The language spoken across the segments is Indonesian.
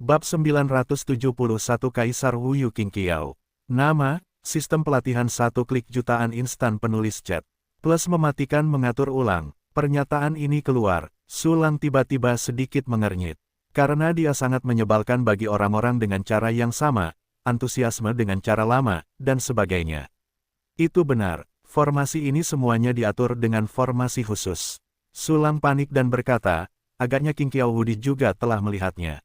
Bab 971 Kaisar Wu Yu Qingqiao. Nama, sistem pelatihan 1 klik jutaan instan penulis chat. Plus mematikan mengatur ulang. Pernyataan ini keluar, Su Lang tiba-tiba sedikit mengernyit. Karena dia sangat menyebalkan bagi orang-orang dengan cara yang sama, antusiasme dengan cara lama, dan sebagainya. Itu benar, formasi ini semuanya diatur dengan formasi khusus. Su Lang panik dan berkata, agaknya Qingqiao Wudi juga telah melihatnya.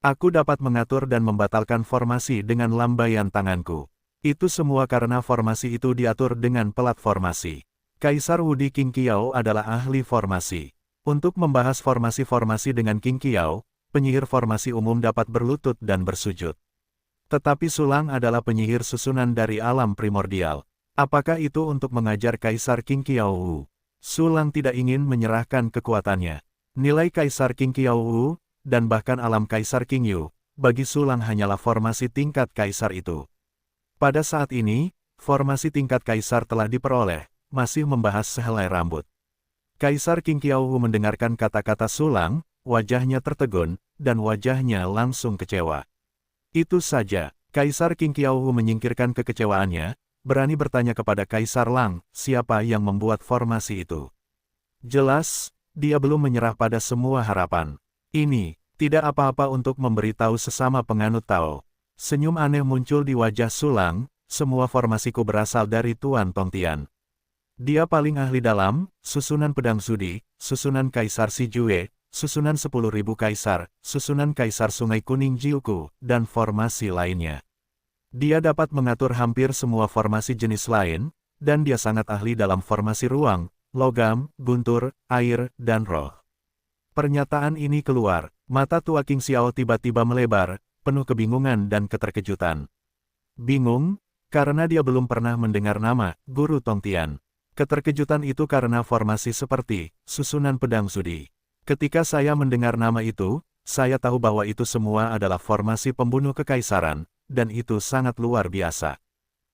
Aku dapat mengatur dan membatalkan formasi dengan lambaian tanganku. Itu semua karena formasi itu diatur dengan pelat formasi. Kaisar Wudi Qingqiao adalah ahli formasi. Untuk membahas formasi-formasi dengan Qingqiao, penyihir formasi umum dapat berlutut dan bersujud. Tetapi Su Lang adalah penyihir susunan dari alam primordial. Apakah itu untuk mengajar Kaisar Qingqiao Wu? Su Lang tidak ingin menyerahkan kekuatannya. Nilai Kaisar Qingqiao Wu, dan bahkan alam Kaisar Qingyu, bagi Su Lang hanyalah formasi tingkat Kaisar itu. Pada saat ini, formasi tingkat Kaisar telah diperoleh, masih membahas sehelai rambut. Kaisar Qingqiao Wu mendengarkan kata-kata Su Lang, wajahnya tertegun, dan wajahnya langsung kecewa. Itu saja, Kaisar Qingqiao Wu menyingkirkan kekecewaannya, berani bertanya kepada Kaisar Lang, siapa yang membuat formasi itu. Jelas, dia belum menyerah pada semua harapan. Ini, tidak apa-apa untuk memberitahu sesama penganut Tao. Senyum aneh muncul di wajah Su Lang, semua formasiku berasal dari Tuan Tongtian. Dia paling ahli dalam, susunan pedang sudi, susunan Kaisar Sijue, susunan 10.000 Kaisar, susunan Kaisar Sungai Kuning Jiuku, dan formasi lainnya. Dia dapat mengatur hampir semua formasi jenis lain, dan dia sangat ahli dalam formasi ruang, logam, guntur, air, dan roh. Pernyataan ini keluar, mata tua Qing Xiao tiba-tiba melebar, penuh kebingungan dan keterkejutan. Bingung, karena dia belum pernah mendengar nama Guru Tongtian. Keterkejutan itu karena formasi seperti susunan pedang sudi. Ketika saya mendengar nama itu, saya tahu bahwa itu semua adalah formasi pembunuh kekaisaran, dan itu sangat luar biasa.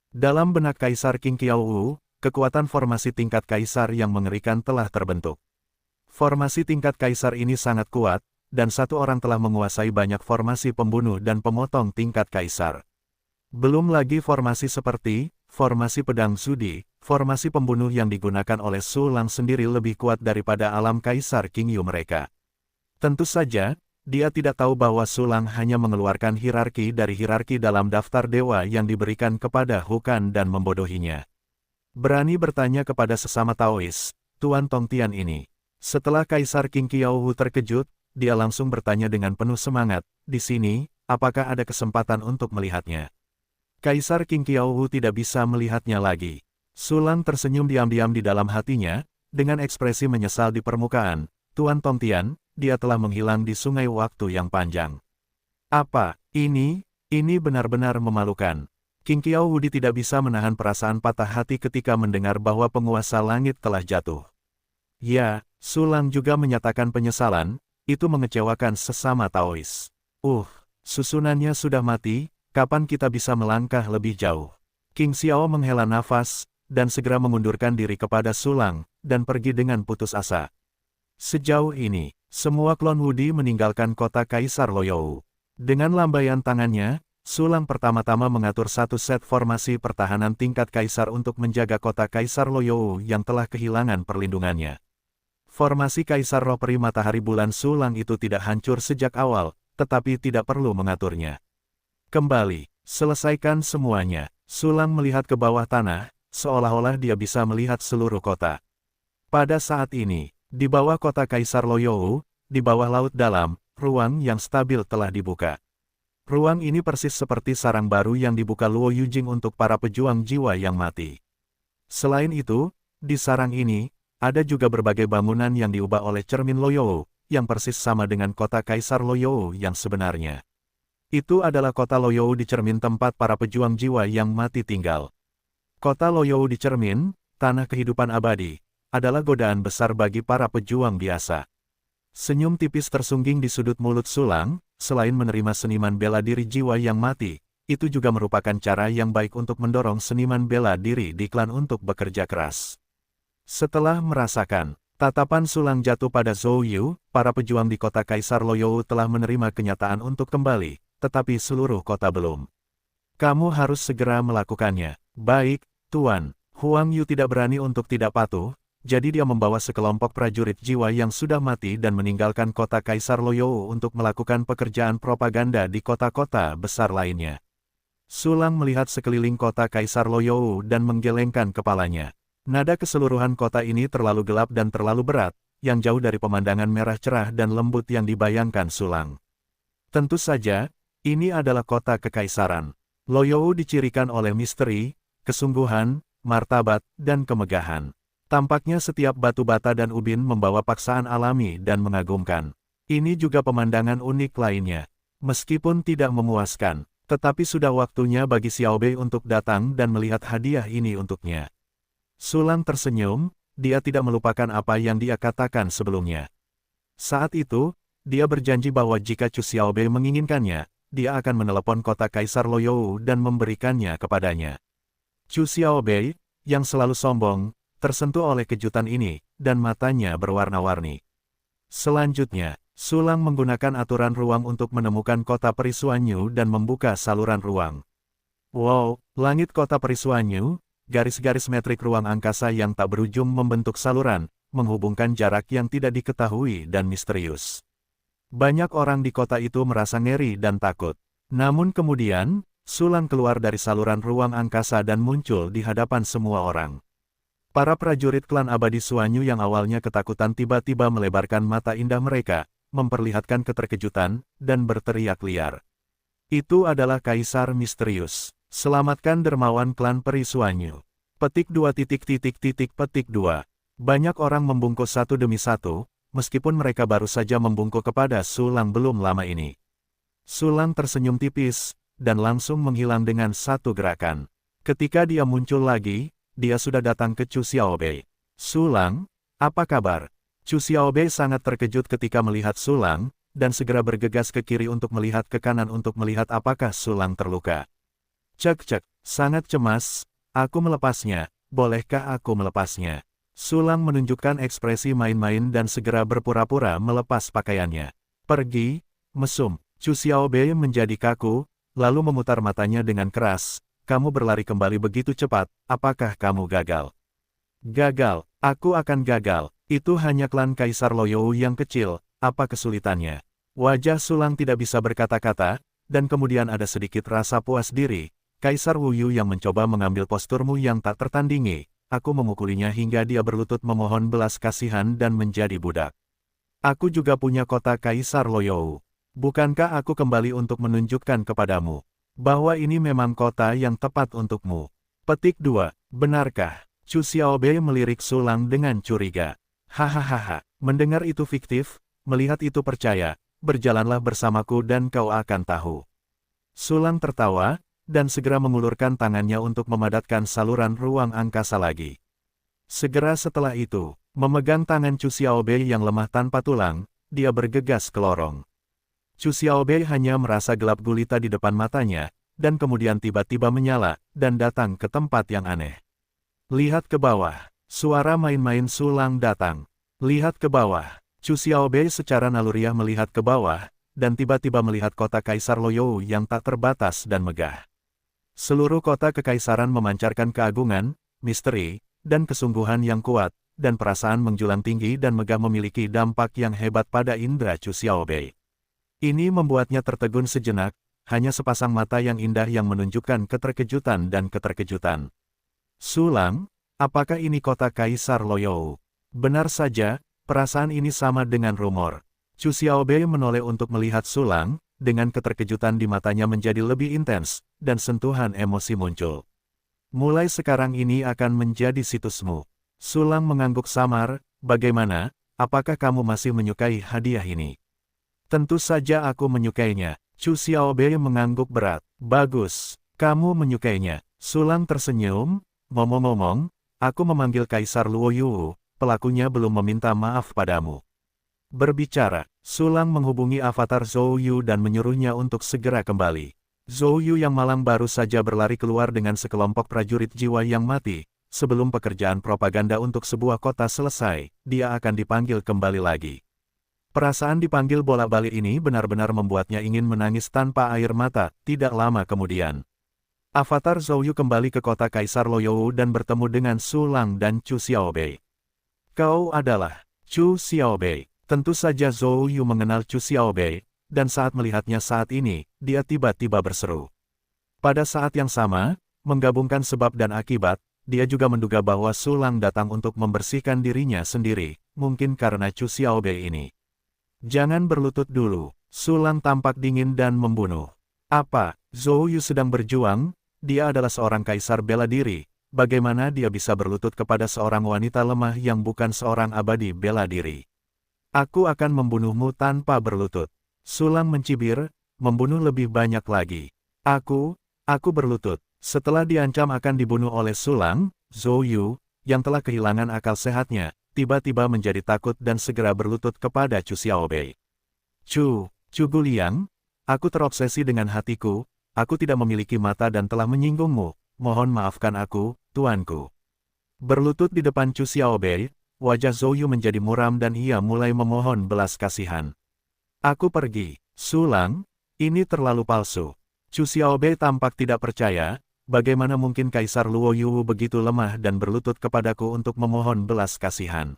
Dalam benak Kaisar Qingqiao Wu, kekuatan formasi tingkat kaisar yang mengerikan telah terbentuk. Formasi tingkat kaisar ini sangat kuat, dan satu orang telah menguasai banyak formasi pembunuh dan pemotong tingkat kaisar. Belum lagi formasi seperti formasi pedang sudi, formasi pembunuh yang digunakan oleh Su Lang sendiri lebih kuat daripada alam Kaisar Qingyu mereka. Tentu saja, dia tidak tahu bahwa Su Lang hanya mengeluarkan hierarki dari hierarki dalam daftar dewa yang diberikan kepada Hukan dan membodohinya. Berani bertanya kepada sesama Taois, Tuan Tongtian ini. Setelah Kaisar Qingqiao Wu terkejut, dia langsung bertanya dengan penuh semangat, di sini, apakah ada kesempatan untuk melihatnya? Kaisar Qingqiao Wu tidak bisa melihatnya lagi. Su Lang tersenyum diam-diam di dalam hatinya, dengan ekspresi menyesal di permukaan. Tuan Tongtian, dia telah menghilang di sungai waktu yang panjang. Apa, ini benar-benar memalukan. Qingqiao Wudi tidak bisa menahan perasaan patah hati ketika mendengar bahwa penguasa langit telah jatuh. Ya, Su Lang juga menyatakan penyesalan, itu mengecewakan sesama Taois. Susunannya sudah mati, kapan kita bisa melangkah lebih jauh? Qing Xiao menghela nafas, dan segera mengundurkan diri kepada Su Lang, dan pergi dengan putus asa. Sejauh ini, semua klon Wudi meninggalkan kota Kaisar Loyou. Dengan lambaian tangannya, Su Lang pertama-tama mengatur satu set formasi pertahanan tingkat Kaisar untuk menjaga kota Kaisar Loyou yang telah kehilangan perlindungannya. Formasi Kaisar Roh Peri Matahari Bulan Su Lang itu tidak hancur sejak awal, tetapi tidak perlu mengaturnya. Kembali, selesaikan semuanya. Su Lang melihat ke bawah tanah, seolah-olah dia bisa melihat seluruh kota. Pada saat ini, di bawah kota Kaisar Loyou, di bawah laut dalam, ruang yang stabil telah dibuka. Ruang ini persis seperti sarang baru yang dibuka Luo Yujing untuk para pejuang jiwa yang mati. Selain itu, di sarang ini, ada juga berbagai bangunan yang diubah oleh cermin Loyou, yang persis sama dengan kota Kaisar Loyou yang sebenarnya. Itu adalah kota Loyou di cermin tempat para pejuang jiwa yang mati tinggal. Kota Loyou di cermin, tanah kehidupan abadi, adalah godaan besar bagi para pejuang biasa. Senyum tipis tersungging di sudut mulut Su Lang, selain menerima seniman bela diri jiwa yang mati, itu juga merupakan cara yang baik untuk mendorong seniman bela diri di klan untuk bekerja keras. Setelah merasakan Tatapan Sulang jatuh pada Zhou Yu, para pejuang di kota Kaisar Loyou telah menerima kenyataan untuk kembali, tetapi seluruh kota belum. Kamu harus segera melakukannya. Baik, Tuan. Huang Yu tidak berani untuk tidak patuh, jadi dia membawa sekelompok prajurit jiwa yang sudah mati dan meninggalkan kota Kaisar Loyou untuk melakukan pekerjaan propaganda di kota-kota besar lainnya. Sulang melihat sekeliling kota Kaisar Loyou dan menggelengkan kepalanya. Nada keseluruhan kota ini terlalu gelap dan terlalu berat, yang jauh dari pemandangan merah cerah dan lembut yang dibayangkan Sulang. Tentu saja, ini adalah kota kekaisaran. Loyou dicirikan oleh misteri, kesungguhan, martabat, dan kemegahan. Tampaknya setiap batu bata dan ubin membawa paksaan alami dan mengagumkan. Ini juga pemandangan unik lainnya. Meskipun tidak memuaskan, tetapi sudah waktunya bagi Xiaobei untuk datang dan melihat hadiah ini untuknya. Sulang tersenyum, dia tidak melupakan apa yang dia katakan sebelumnya. Saat itu, dia berjanji bahwa jika Chu Xiaobei menginginkannya, dia akan menelepon kota Kaisar Loyou dan memberikannya kepadanya. Chu Xiaobei, yang selalu sombong, tersentuh oleh kejutan ini, dan matanya berwarna-warni. Selanjutnya, Sulang menggunakan aturan ruang untuk menemukan kota Perisuanyu dan membuka saluran ruang. Wow, langit kota Perisuanyu, garis-garis metrik ruang angkasa yang tak berujung membentuk saluran, menghubungkan jarak yang tidak diketahui dan misterius. Banyak orang di kota itu merasa ngeri dan takut. Namun kemudian, Sulang keluar dari saluran ruang angkasa dan muncul di hadapan semua orang. Para prajurit klan abadi Suanyu yang awalnya ketakutan tiba-tiba melebarkan mata indah mereka, memperlihatkan keterkejutan, dan berteriak liar. Itu adalah Kaisar Misterius. Selamatkan dermawan klan Perisuanyu. Petik 2. Banyak orang membungkuk satu demi satu, meskipun mereka baru saja membungkuk kepada Sulang belum lama ini. Sulang tersenyum tipis, dan langsung menghilang dengan satu gerakan. Ketika dia muncul lagi, dia sudah datang ke Chu Xiaobei. Sulang, apa kabar? Chu Xiaobei sangat terkejut ketika melihat Sulang, dan segera bergegas ke kiri untuk melihat ke kanan untuk melihat apakah Sulang terluka. Cek, sangat cemas, aku melepasnya, bolehkah aku melepasnya? Sulang menunjukkan ekspresi main-main dan segera berpura-pura melepas pakaiannya. Pergi, mesum. Chu Xiaobei menjadi kaku, lalu memutar matanya dengan keras. Kamu berlari kembali begitu cepat, apakah kamu gagal? Gagal, aku akan gagal. Itu hanya klan Kaisar Loyou yang kecil, apa kesulitannya? Wajah Sulang tidak bisa berkata-kata, dan kemudian ada sedikit rasa puas diri. Kaisar Wu Yu yang mencoba mengambil posturmu yang tak tertandingi, aku memukulinya hingga dia berlutut memohon belas kasihan dan menjadi budak. Aku juga punya kota Kaisar Loyou. Bukankah aku kembali untuk menunjukkan kepadamu bahwa ini memang kota yang tepat untukmu? Petik 2. Benarkah? Chu Xiaobei melirik Sulang dengan curiga. Hahaha, mendengar itu fiktif, melihat itu percaya, berjalanlah bersamaku dan kau akan tahu. Sulang tertawa, dan segera mengulurkan tangannya untuk memadatkan saluran ruang angkasa lagi. Segera setelah itu, memegang tangan Chu Xiaobei yang lemah tanpa tulang, dia bergegas ke lorong. Chu Xiaobei hanya merasa gelap gulita di depan matanya, dan kemudian tiba-tiba menyala, dan datang ke tempat yang aneh. Lihat ke bawah, suara main-main Sulang datang. Lihat ke bawah, Chu Xiaobei secara naluriah melihat ke bawah, dan tiba-tiba melihat kota Kaisar Loyou yang tak terbatas dan megah. Seluruh kota kekaisaran memancarkan keagungan, misteri, dan kesungguhan yang kuat, dan perasaan menjulang tinggi dan megah memiliki dampak yang hebat pada indera Chu Xiaobei. Ini membuatnya tertegun sejenak, hanya sepasang mata yang indah yang menunjukkan keterkejutan dan keterkejutan. Sulang, apakah ini kota Kaisar Loyou? Benar saja, perasaan ini sama dengan rumor. Chu Xiaobei menoleh untuk melihat Sulang, dengan keterkejutan di matanya menjadi lebih intens, dan sentuhan emosi muncul. Mulai sekarang ini akan menjadi situsmu. Sulang mengangguk samar, bagaimana, apakah kamu masih menyukai hadiah ini? Tentu saja aku menyukainya. Chu Xiaobei mengangguk berat. Bagus, kamu menyukainya. Sulang tersenyum, ngomong-ngomong, aku memanggil Kaisar Luo Yu, pelakunya belum meminta maaf padamu. Berbicara, Sulang menghubungi avatar Zhou Yu dan menyuruhnya untuk segera kembali. Zhou Yu yang malang baru saja berlari keluar dengan sekelompok prajurit jiwa yang mati, sebelum pekerjaan propaganda untuk sebuah kota selesai, dia akan dipanggil kembali lagi. Perasaan dipanggil bolak-balik ini benar-benar membuatnya ingin menangis tanpa air mata. Tidak lama kemudian, Avatar Zhou Yu kembali ke kota Kaisar Loyou dan bertemu dengan Su Lang dan Chu Xiaobei. Kau adalah Chu Xiaobei. Tentu saja Zhou Yu mengenal Chu Xiaobei, dan saat melihatnya saat ini, dia tiba-tiba berseru. Pada saat yang sama, menggabungkan sebab dan akibat, dia juga menduga bahwa Su Lang datang untuk membersihkan dirinya sendiri, mungkin karena Chu Xiaobei ini. Jangan berlutut dulu. Su Lang tampak dingin dan membunuh. Apa? Zhou Yu sedang berjuang? Dia adalah seorang kaisar bela diri. Bagaimana dia bisa berlutut kepada seorang wanita lemah yang bukan seorang abadi bela diri? Aku akan membunuhmu tanpa berlutut. Su Lang mencibir, membunuh lebih banyak lagi. Aku berlutut. Setelah diancam akan dibunuh oleh Su Lang, Zhou Yu, yang telah kehilangan akal sehatnya, tiba-tiba menjadi takut dan segera berlutut kepada Chu Xiaobei. Chu Guliang, aku terobsesi dengan hatiku, aku tidak memiliki mata dan telah menyinggungmu, mohon maafkan aku, tuanku. Berlutut di depan Chu Xiaobei, wajah Zhou Yu menjadi muram dan ia mulai memohon belas kasihan. Aku pergi. Su Lang, ini terlalu palsu. Chu Xiaobei tampak tidak percaya. Bagaimana mungkin Kaisar Luo Yu begitu lemah dan berlutut kepadaku untuk memohon belas kasihan?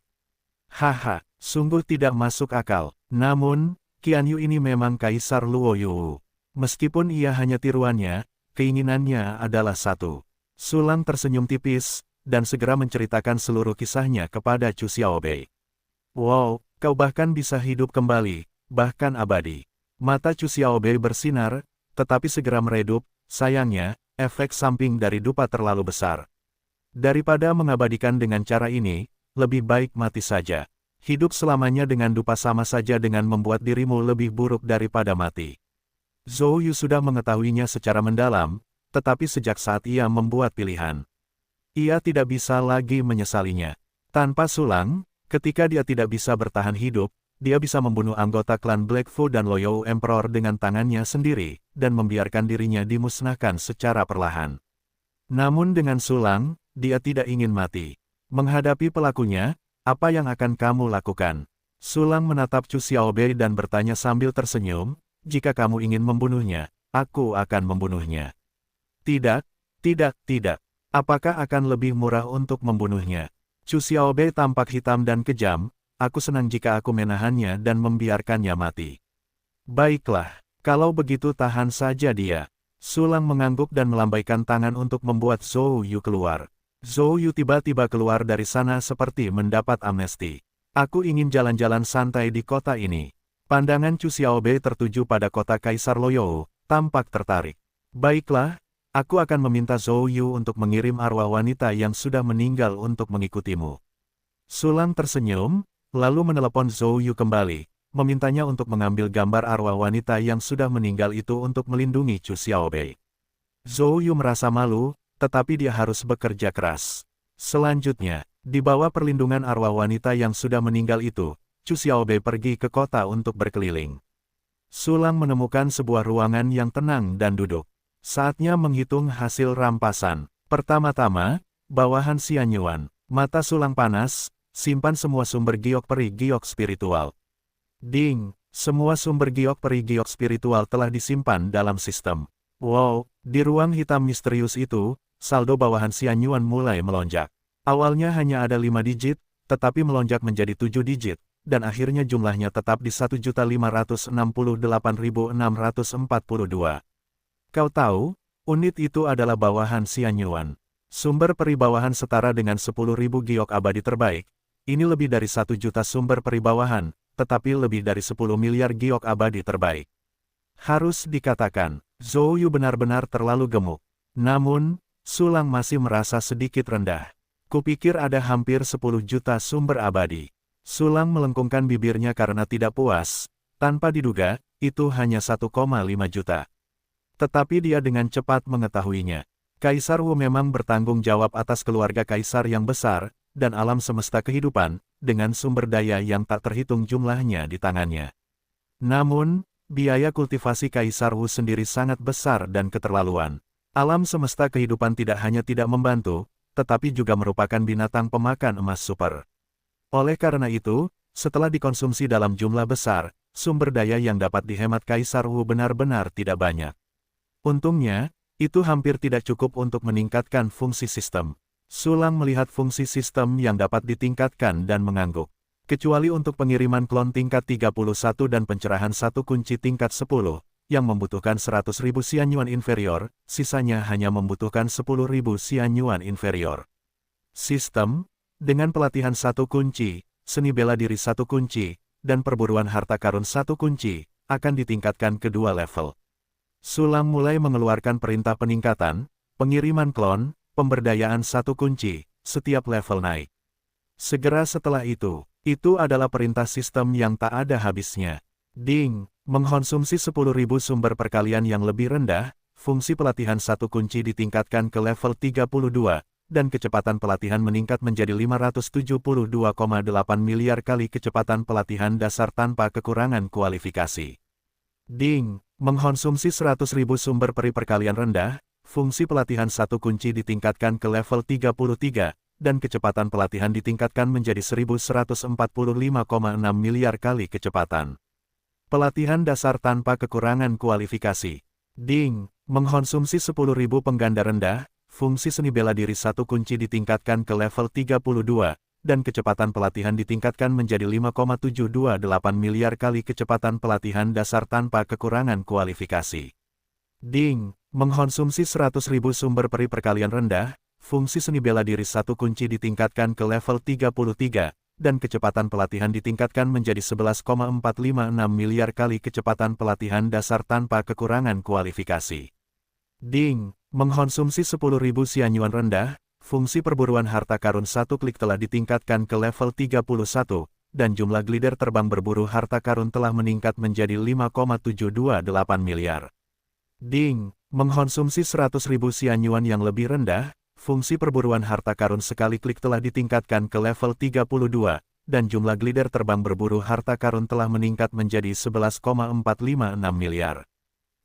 Haha, sungguh tidak masuk akal. Namun, Qian Yu ini memang Kaisar Luo Yu. Meskipun ia hanya tiruannya, keinginannya adalah satu. Su Lang tersenyum tipis, dan segera menceritakan seluruh kisahnya kepada Chu Xiaobei. Wow, kau bahkan bisa hidup kembali, bahkan abadi. Mata Chu Xiaobei bersinar, tetapi segera meredup, sayangnya, efek samping dari dupa terlalu besar. Daripada mengabadikan dengan cara ini, lebih baik mati saja. Hidup selamanya dengan dupa sama saja dengan membuat dirimu lebih buruk daripada mati. Zhou Yu sudah mengetahuinya secara mendalam, tetapi sejak saat ia membuat pilihan, ia tidak bisa lagi menyesalinya. Tanpa Su Lang, ketika dia tidak bisa bertahan hidup, dia bisa membunuh anggota klan Blackfu dan Loyou Emperor dengan tangannya sendiri, dan membiarkan dirinya dimusnahkan secara perlahan. Namun dengan Su Lang, dia tidak ingin mati. Menghadapi pelakunya, apa yang akan kamu lakukan? Su Lang menatap Chu Xiaobei dan bertanya sambil tersenyum, jika kamu ingin membunuhnya, aku akan membunuhnya. Tidak. Apakah akan lebih murah untuk membunuhnya? Chu Xiaobei tampak hitam dan kejam. Aku senang jika aku menahannya dan membiarkannya mati. Baiklah, kalau begitu tahan saja dia. Su Lang mengangguk dan melambaikan tangan untuk membuat Zhou Yu keluar. Zhou Yu tiba-tiba keluar dari sana seperti mendapat amnesti. Aku ingin jalan-jalan santai di kota ini. Pandangan Chu Xiaobei tertuju pada kota Kaisar Loyou, tampak tertarik. Baiklah, aku akan meminta Zhou Yu untuk mengirim arwah wanita yang sudah meninggal untuk mengikutimu. Su Lang tersenyum, lalu menelepon Zhou Yu kembali, memintanya untuk mengambil gambar arwah wanita yang sudah meninggal itu untuk melindungi Chu Xiaobei. Zhou Yu merasa malu, tetapi dia harus bekerja keras. Selanjutnya, di bawah perlindungan arwah wanita yang sudah meninggal itu, Chu Xiaobei pergi ke kota untuk berkeliling. Su Lang menemukan sebuah ruangan yang tenang dan duduk. Saatnya menghitung hasil rampasan. Pertama-tama, bawahan Xianyuan. Mata Su Lang panas. Simpan semua sumber giok peri giok spiritual. Ding, semua sumber giok peri giok spiritual telah disimpan dalam sistem. Wow, di ruang hitam misterius itu, saldo bawahan Xianyuan mulai melonjak. Awalnya hanya ada 5 digit, tetapi melonjak menjadi 7 digit, dan akhirnya jumlahnya tetap di 1.568.642. Kau tahu, unit itu adalah bawahan Xianyuan. Sumber peri bawahan setara dengan 10.000 giok abadi terbaik. Ini lebih dari 1 juta sumber peribawahan, tetapi lebih dari 10 miliar giok abadi terbaik. Harus dikatakan, Zhou Yu benar-benar terlalu gemuk. Namun, Su Lang masih merasa sedikit rendah. Kupikir ada hampir 10 juta sumber abadi. Su Lang melengkungkan bibirnya karena tidak puas. Tanpa diduga, itu hanya 1,5 juta. Tetapi dia dengan cepat mengetahuinya. Kaisar Wu memang bertanggung jawab atas keluarga kaisar yang besar, dan alam semesta kehidupan, dengan sumber daya yang tak terhitung jumlahnya di tangannya. Namun, biaya kultivasi Kaisar Wu sendiri sangat besar dan keterlaluan. Alam semesta kehidupan tidak hanya tidak membantu, tetapi juga merupakan binatang pemakan emas super. Oleh karena itu, setelah dikonsumsi dalam jumlah besar, sumber daya yang dapat dihemat Kaisar Wu benar-benar tidak banyak. Untungnya, itu hampir tidak cukup untuk meningkatkan fungsi sistem. Sulang melihat fungsi sistem yang dapat ditingkatkan dan mengangguk. Kecuali untuk pengiriman klon tingkat 31 dan pencerahan satu kunci tingkat 10, yang membutuhkan 100.000 sianyuan inferior, sisanya hanya membutuhkan 10.000 sianyuan inferior. Sistem, dengan pelatihan satu kunci, seni bela diri satu kunci, dan perburuan harta karun satu kunci, akan ditingkatkan kedua level. Sulang mulai mengeluarkan perintah peningkatan, pengiriman klon, pemberdayaan satu kunci, setiap level naik. Segera setelah itu adalah perintah sistem yang tak ada habisnya. Ding, mengkonsumsi 10.000 sumber perkalian yang lebih rendah, fungsi pelatihan satu kunci ditingkatkan ke level 32, dan kecepatan pelatihan meningkat menjadi 572,8 miliar kali kecepatan pelatihan dasar tanpa kekurangan kualifikasi. Ding, mengkonsumsi 100.000 sumber peri perkalian rendah, fungsi pelatihan satu kunci ditingkatkan ke level 33, dan kecepatan pelatihan ditingkatkan menjadi 1145,6 miliar kali kecepatan. Pelatihan dasar tanpa kekurangan kualifikasi. Ding, mengkonsumsi 10.000 pengganda rendah, fungsi seni bela diri satu kunci ditingkatkan ke level 32, dan kecepatan pelatihan ditingkatkan menjadi 5,728 miliar kali kecepatan pelatihan dasar tanpa kekurangan kualifikasi. Ding, mengkonsumsi 100.000 sumber peri perkalian rendah, fungsi seni bela diri satu kunci ditingkatkan ke level 33, dan kecepatan pelatihan ditingkatkan menjadi 11,456 miliar kali kecepatan pelatihan dasar tanpa kekurangan kualifikasi. Ding, mengkonsumsi 10.000 sianyuan rendah, fungsi perburuan harta karun satu klik telah ditingkatkan ke level 31, dan jumlah glider terbang berburu harta karun telah meningkat menjadi 5,728 miliar. Ding, mengkonsumsi 100.000 sianyuan yang lebih rendah, fungsi perburuan harta karun sekali klik telah ditingkatkan ke level 32, dan jumlah glider terbang berburu harta karun telah meningkat menjadi 11,456 miliar.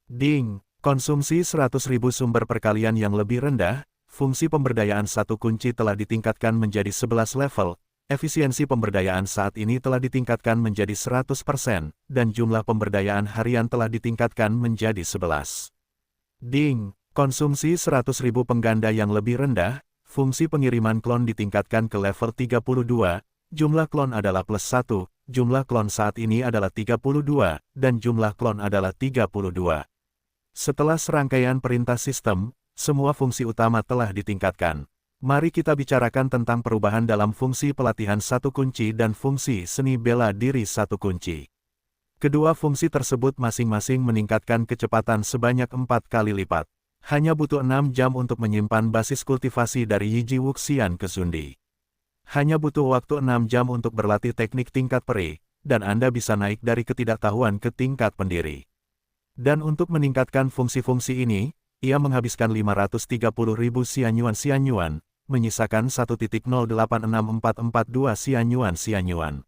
Ding, konsumsi 100.000 sumber perkalian yang lebih rendah, fungsi pemberdayaan satu kunci telah ditingkatkan menjadi 11 level, efisiensi pemberdayaan saat ini telah ditingkatkan menjadi 100%, dan jumlah pemberdayaan harian telah ditingkatkan menjadi 11. Ding, konsumsi 100.000 pengganda yang lebih rendah, fungsi pengiriman klon ditingkatkan ke level 32, jumlah klon adalah plus 1, jumlah klon saat ini adalah 32, dan jumlah klon adalah 32. Setelah serangkaian perintah sistem, semua fungsi utama telah ditingkatkan. Mari kita bicarakan tentang perubahan dalam fungsi pelatihan satu kunci dan fungsi seni bela diri satu kunci. Kedua fungsi tersebut masing-masing meningkatkan kecepatan sebanyak 4 kali lipat. Hanya butuh 6 jam untuk menyimpan basis kultivasi dari Yiji Wuxian ke Zundi. Hanya butuh waktu 6 jam untuk berlatih teknik tingkat peri, dan Anda bisa naik dari ketidaktahuan ke tingkat pendiri. Dan untuk meningkatkan fungsi-fungsi ini, ia menghabiskan 530.000 sianyuan, menyisakan 1.086442 sianyuan.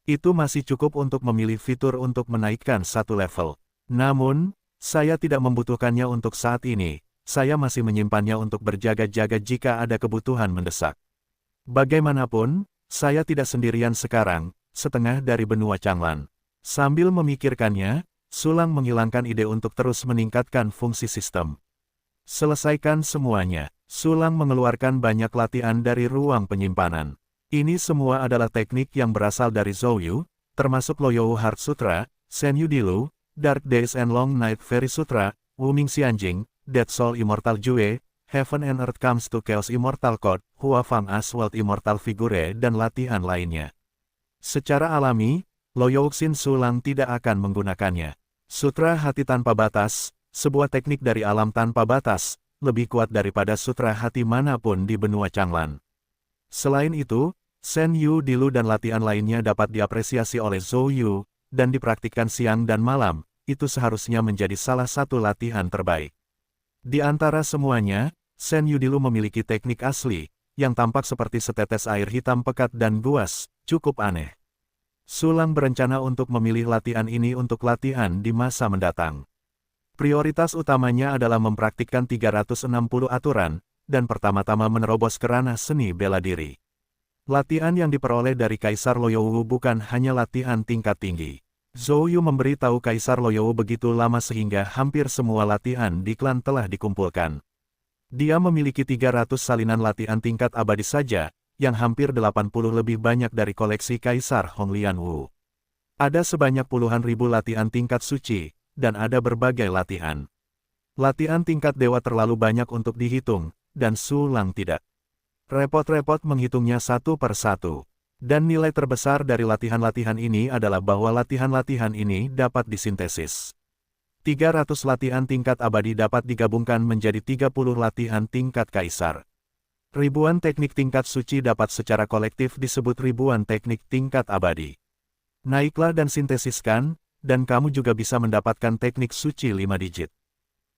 Itu masih cukup untuk memilih fitur untuk menaikkan satu level. Namun, saya tidak membutuhkannya untuk saat ini, saya masih menyimpannya untuk berjaga-jaga jika ada kebutuhan mendesak. Bagaimanapun, saya tidak sendirian sekarang, setengah dari benua Changlan. Sambil memikirkannya, Sulang menghilangkan ide untuk terus meningkatkan fungsi sistem. Selesaikan semuanya, Sulang mengeluarkan banyak latihan dari ruang penyimpanan. Ini semua adalah teknik yang berasal dari Zhou Yu, termasuk Loyou Heart Sutra, Shen Yu Dilu, Dark Days and Long Night Fairy Sutra, Wuming Xianjing, Dead Soul Immortal Jue, Heaven and Earth Comes to Chaos Immortal Code, Hua Fang Aswelt Immortal Figure dan latihan lainnya. Secara alami, Loyou Xin Sulang tidak akan menggunakannya. Sutra Hati Tanpa Batas, sebuah teknik dari alam tanpa batas, lebih kuat daripada sutra hati manapun di benua Changlan. Selain itu, Shen Yu Dilu dan latihan lainnya dapat diapresiasi oleh Zhou Yu, dan dipraktikkan siang dan malam, itu seharusnya menjadi salah satu latihan terbaik. Di antara semuanya, Shen Yu Dilu memiliki teknik asli, yang tampak seperti setetes air hitam pekat dan buas, cukup aneh. Sulang berencana untuk memilih latihan ini untuk latihan di masa mendatang. Prioritas utamanya adalah mempraktikkan 360 aturan, dan pertama-tama menerobos ke ranah seni bela diri. Latihan yang diperoleh dari Kaisar Loyou bukan hanya latihan tingkat tinggi. Zhou Yu memberi tahu Kaisar Loyou begitu lama sehingga hampir semua latihan di klan telah dikumpulkan. Dia memiliki 300 salinan latihan tingkat abadi saja, yang hampir 80 lebih banyak dari koleksi Kaisar Honglian Wu. Ada sebanyak puluhan ribu latihan tingkat suci, dan ada berbagai latihan. Latihan tingkat dewa terlalu banyak untuk dihitung, dan Su Lang tidak repot-repot menghitungnya satu per satu. Dan nilai terbesar dari latihan-latihan ini adalah bahwa latihan-latihan ini dapat disintesis. 300 latihan tingkat abadi dapat digabungkan menjadi 30 latihan tingkat kaisar. Ribuan teknik tingkat suci dapat secara kolektif disebut ribuan teknik tingkat abadi. Naiklah dan sintesiskan, dan kamu juga bisa mendapatkan teknik suci 5 digit.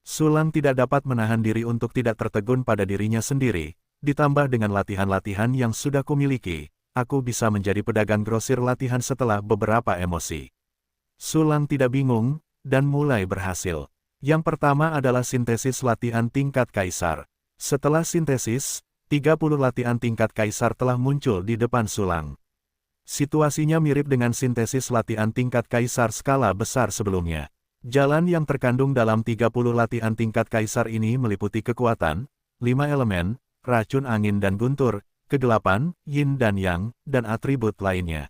Su Lang tidak dapat menahan diri untuk tidak tertegun pada dirinya sendiri. Ditambah dengan latihan-latihan yang sudah kumiliki, aku bisa menjadi pedagang grosir latihan setelah beberapa emosi. Su Lang tidak bingung, dan mulai berhasil. Yang pertama adalah sintesis latihan tingkat kaisar. Setelah sintesis, 30 latihan tingkat kaisar telah muncul di depan Su Lang. Situasinya mirip dengan sintesis latihan tingkat kaisar skala besar sebelumnya. Jalan yang terkandung dalam 30 latihan tingkat kaisar ini meliputi kekuatan, 5 elemen, racun angin dan guntur, kegelapan, yin dan yang, dan atribut lainnya.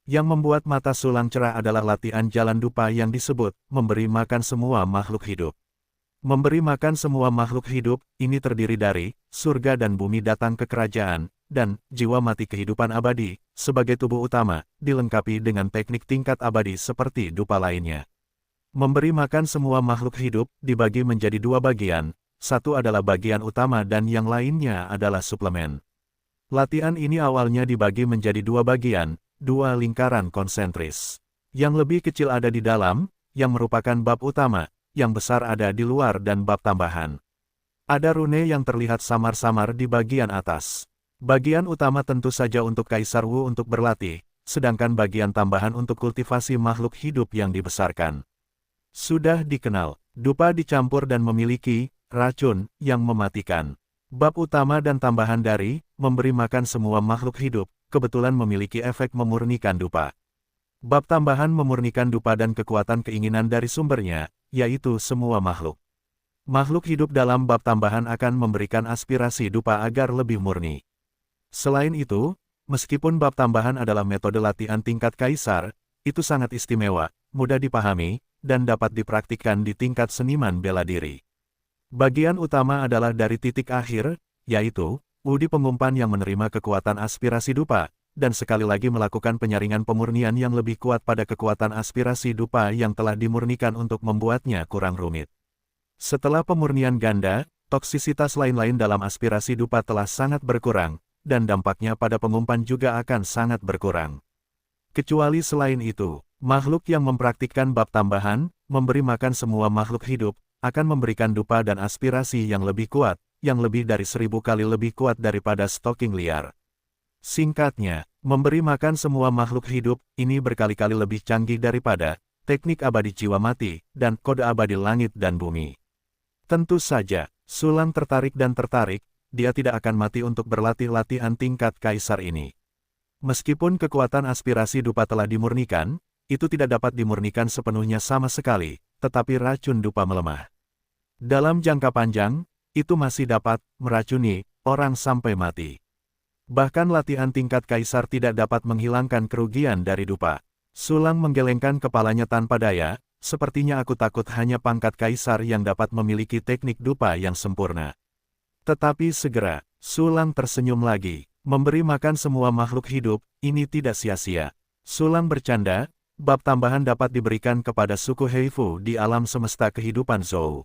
Yang membuat mata Su Lang cerah adalah latihan jalan dupa yang disebut, memberi makan semua makhluk hidup. Memberi makan semua makhluk hidup, ini terdiri dari, surga dan bumi datang ke kerajaan, dan, jiwa mati kehidupan abadi, sebagai tubuh utama, dilengkapi dengan teknik tingkat abadi seperti dupa lainnya. Memberi makan semua makhluk hidup, dibagi menjadi dua bagian. Satu adalah bagian utama dan yang lainnya adalah suplemen. Latihan ini awalnya dibagi menjadi dua bagian, dua lingkaran konsentris. Yang lebih kecil ada di dalam, yang merupakan bab utama, yang besar ada di luar dan bab tambahan. Ada rune yang terlihat samar-samar di bagian atas. Bagian utama tentu saja untuk Kaisar Wu untuk berlatih, sedangkan bagian tambahan untuk kultivasi makhluk hidup yang dibesarkan. Sudah dikenal, dupa dicampur dan memiliki racun yang mematikan. Bab utama dan tambahan dari memberi makan semua makhluk hidup, kebetulan memiliki efek memurnikan dupa. Bab tambahan memurnikan dupa dan kekuatan keinginan dari sumbernya, yaitu semua makhluk. Makhluk hidup dalam bab tambahan akan memberikan aspirasi dupa agar lebih murni. Selain itu, meskipun bab tambahan adalah metode latihan tingkat kaisar, itu sangat istimewa, mudah dipahami, dan dapat dipraktikkan di tingkat seniman bela diri. Bagian utama adalah dari titik akhir, yaitu, Wudi pengumpan yang menerima kekuatan aspirasi dupa, dan sekali lagi melakukan penyaringan pemurnian yang lebih kuat pada kekuatan aspirasi dupa yang telah dimurnikan untuk membuatnya kurang rumit. Setelah pemurnian ganda, toksisitas lain-lain dalam aspirasi dupa telah sangat berkurang, dan dampaknya pada pengumpan juga akan sangat berkurang. Kecuali selain itu, makhluk yang mempraktikkan bab tambahan, memberi makan semua makhluk hidup, akan memberikan dupa dan aspirasi yang lebih kuat, yang lebih dari 1000 kali lebih kuat daripada stalking liar. Singkatnya, memberi makan semua makhluk hidup, ini berkali-kali lebih canggih daripada teknik abadi jiwa mati, dan kode abadi langit dan bumi. Tentu saja, Su Lang tertarik, dia tidak akan mati untuk berlatih latihan tingkat kaisar ini. Meskipun kekuatan aspirasi dupa telah dimurnikan, itu tidak dapat dimurnikan sepenuhnya sama sekali, tetapi racun dupa melemah. Dalam jangka panjang, itu masih dapat meracuni orang sampai mati. Bahkan latihan tingkat kaisar tidak dapat menghilangkan kerugian dari dupa. Su Lang menggelengkan kepalanya tanpa daya, sepertinya aku takut hanya pangkat kaisar yang dapat memiliki teknik dupa yang sempurna. Tetapi segera, Su Lang tersenyum lagi, memberi makan semua makhluk hidup, ini tidak sia-sia. Su Lang bercanda, bab tambahan dapat diberikan kepada suku Heifu di alam semesta kehidupan Zhou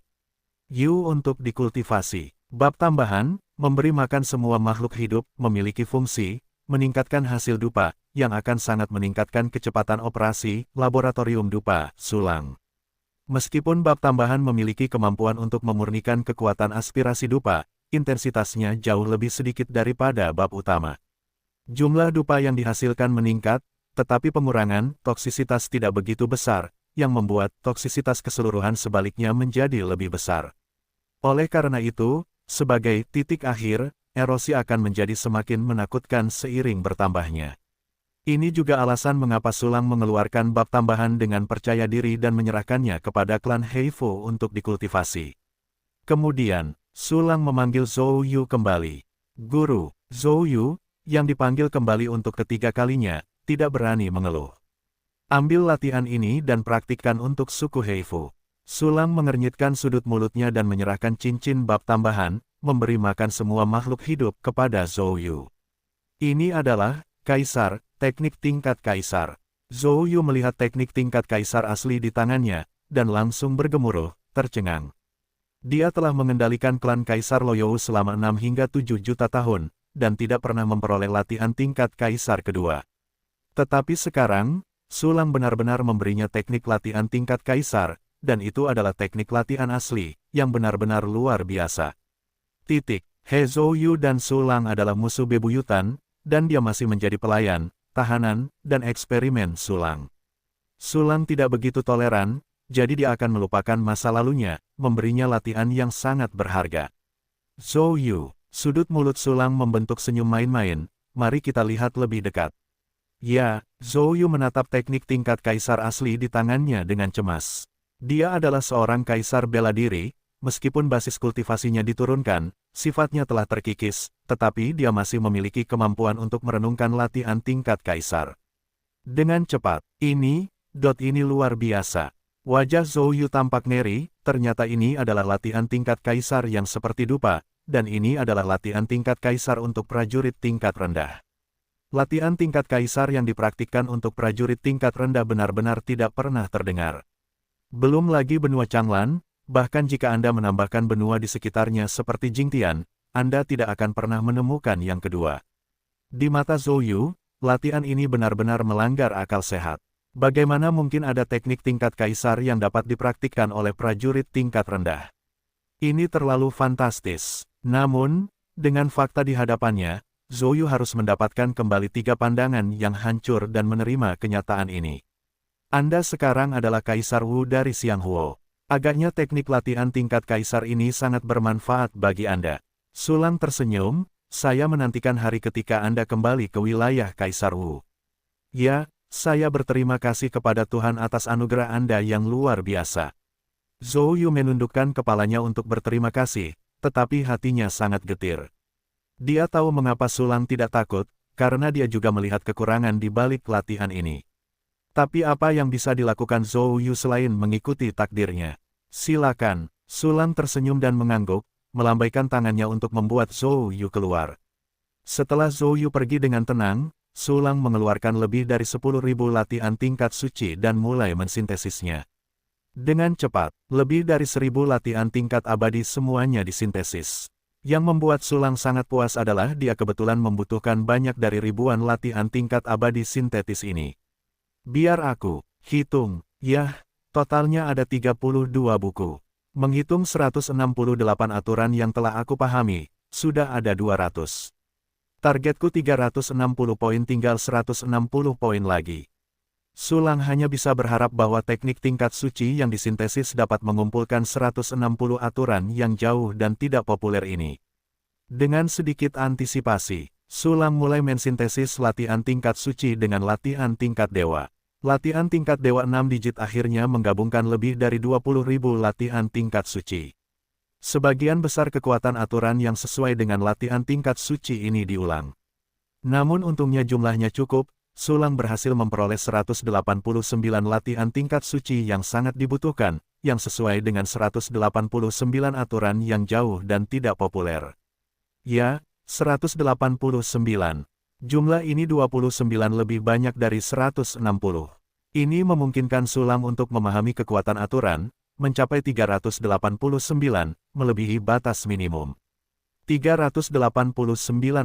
Yu untuk dikultivasi. Bab tambahan, memberi makan semua makhluk hidup, memiliki fungsi, meningkatkan hasil dupa, yang akan sangat meningkatkan kecepatan operasi, laboratorium dupa, Su Lang. Meskipun bab tambahan memiliki kemampuan untuk memurnikan kekuatan aspirasi dupa, intensitasnya jauh lebih sedikit daripada bab utama. Jumlah dupa yang dihasilkan meningkat, tetapi pengurangan toksisitas tidak begitu besar, yang membuat toksisitas keseluruhan sebaliknya menjadi lebih besar. Oleh karena itu, Sebagai titik akhir, erosi akan menjadi semakin menakutkan seiring bertambahnya. Ini juga alasan mengapa Sulang mengeluarkan bab tambahan dengan percaya diri dan menyerahkannya kepada klan Heifu untuk dikultivasi. Kemudian, Sulang memanggil Zhou Yu kembali. Guru, Zhou Yu, yang dipanggil kembali untuk ketiga kalinya, tidak berani mengeluh. Ambil latihan ini dan praktikkan untuk suku Heifu. Sulang mengernyitkan sudut mulutnya dan menyerahkan cincin bab tambahan, memberi makan semua makhluk hidup kepada Zhou Yu. Ini adalah Kaisar, teknik tingkat Kaisar. Zhou Yu melihat teknik tingkat Kaisar asli di tangannya, dan langsung bergemuruh, tercengang. Dia telah mengendalikan klan Kaisar Loyou selama 6 hingga 7 juta tahun, dan tidak pernah memperoleh latihan tingkat Kaisar kedua. Tetapi sekarang, Sulang benar-benar memberinya teknik latihan tingkat Kaisar, dan itu adalah teknik latihan asli, yang benar-benar luar biasa. He Zhou Yu dan Sulang adalah musuh bebuyutan, dan dia masih menjadi pelayan, tahanan, dan eksperimen Sulang. Sulang tidak begitu toleran, jadi dia akan melupakan masa lalunya, memberinya latihan yang sangat berharga. Zhou Yu, sudut mulut Sulang membentuk senyum main-main, mari kita lihat lebih dekat. Ya, Zhou Yu menatap teknik tingkat Kaisar asli di tangannya dengan cemas. Dia adalah seorang kaisar bela diri, meskipun basis kultivasinya diturunkan, sifatnya telah terkikis, tetapi dia masih memiliki kemampuan untuk merenungkan latihan tingkat kaisar. Dengan cepat, ini luar biasa. Wajah Zhou Yu tampak ngeri, ternyata ini adalah latihan tingkat kaisar yang seperti dupa, dan ini adalah latihan tingkat kaisar untuk prajurit tingkat rendah. Latihan tingkat kaisar yang dipraktikkan untuk prajurit tingkat rendah benar-benar tidak pernah terdengar. Belum lagi benua Changlan, bahkan jika Anda menambahkan benua di sekitarnya seperti Jingtian, Anda tidak akan pernah menemukan yang kedua. Di mata Zhou Yu, latihan ini benar-benar melanggar akal sehat. Bagaimana mungkin ada teknik tingkat kaisar yang dapat dipraktikkan oleh prajurit tingkat rendah? Ini terlalu fantastis. Namun, dengan fakta di hadapannya, Zhou Yu harus mendapatkan kembali 3 pandangan yang hancur dan menerima kenyataan ini. Anda sekarang adalah Kaisar Wu dari Xianghuo. Agaknya teknik latihan tingkat kaisar ini sangat bermanfaat bagi Anda. Sulang tersenyum, saya menantikan hari ketika Anda kembali ke wilayah Kaisar Wu. Ya, saya berterima kasih kepada Tuhan atas anugerah Anda yang luar biasa. Zhou Yu menundukkan kepalanya untuk berterima kasih, tetapi hatinya sangat getir. Dia tahu mengapa Sulang tidak takut, karena dia juga melihat kekurangan di balik latihan ini. Tapi apa yang bisa dilakukan Zhou Yu selain mengikuti takdirnya? Silakan. Sulang tersenyum dan mengangguk, melambaikan tangannya untuk membuat Zhou Yu keluar. Setelah Zhou Yu pergi dengan tenang, Sulang mengeluarkan lebih dari 10.000 latihan tingkat suci dan mulai mensintesisnya. Dengan cepat, lebih dari 1.000 latihan tingkat abadi semuanya disintesis. Yang membuat Sulang sangat puas adalah dia kebetulan membutuhkan banyak dari ribuan latihan tingkat abadi sintetis ini. Biar aku hitung, yah, totalnya ada 32 buku. Menghitung 168 aturan yang telah aku pahami, sudah ada 200. Targetku 360 poin, tinggal 160 poin lagi. Sulang hanya bisa berharap bahwa teknik tingkat suci yang disintesis dapat mengumpulkan 160 aturan yang jauh dan tidak populer ini. Dengan sedikit antisipasi, Sulang mulai mensintesis latihan tingkat suci dengan latihan tingkat dewa. Latihan tingkat dewa 6 digit akhirnya menggabungkan lebih dari 20.000 latihan tingkat suci. Sebagian besar kekuatan aturan yang sesuai dengan latihan tingkat suci ini diulang. Namun untungnya jumlahnya cukup, Sulang berhasil memperoleh 189 latihan tingkat suci yang sangat dibutuhkan, yang sesuai dengan 189 aturan yang jauh dan tidak populer. Ya, 189. Jumlah ini 29 lebih banyak dari 160. Ini memungkinkan Sulang untuk memahami kekuatan aturan, mencapai 389, melebihi batas minimum. 389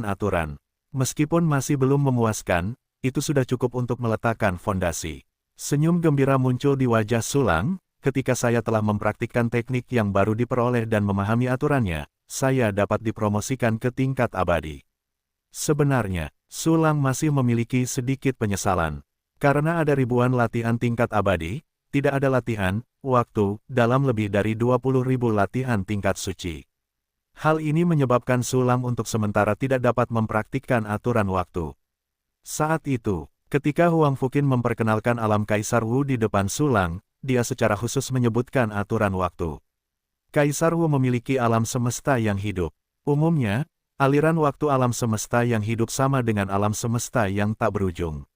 aturan. Meskipun masih belum memuaskan, itu sudah cukup untuk meletakkan fondasi. Senyum gembira muncul di wajah Sulang, ketika saya telah mempraktikkan teknik yang baru diperoleh dan memahami aturannya, saya dapat dipromosikan ke tingkat abadi. Sebenarnya, Sulang masih memiliki sedikit penyesalan. Karena ada ribuan latihan tingkat abadi, tidak ada latihan, waktu, dalam lebih dari 20.000 latihan tingkat suci. Hal ini menyebabkan Sulang untuk sementara tidak dapat mempraktikkan aturan waktu. Saat itu, ketika Huang Fuqin memperkenalkan alam Kaisar Wu di depan Sulang, dia secara khusus menyebutkan aturan waktu. Kaisar Wu memiliki alam semesta yang hidup. Umumnya, aliran waktu alam semesta yang hidup sama dengan alam semesta yang tak berujung.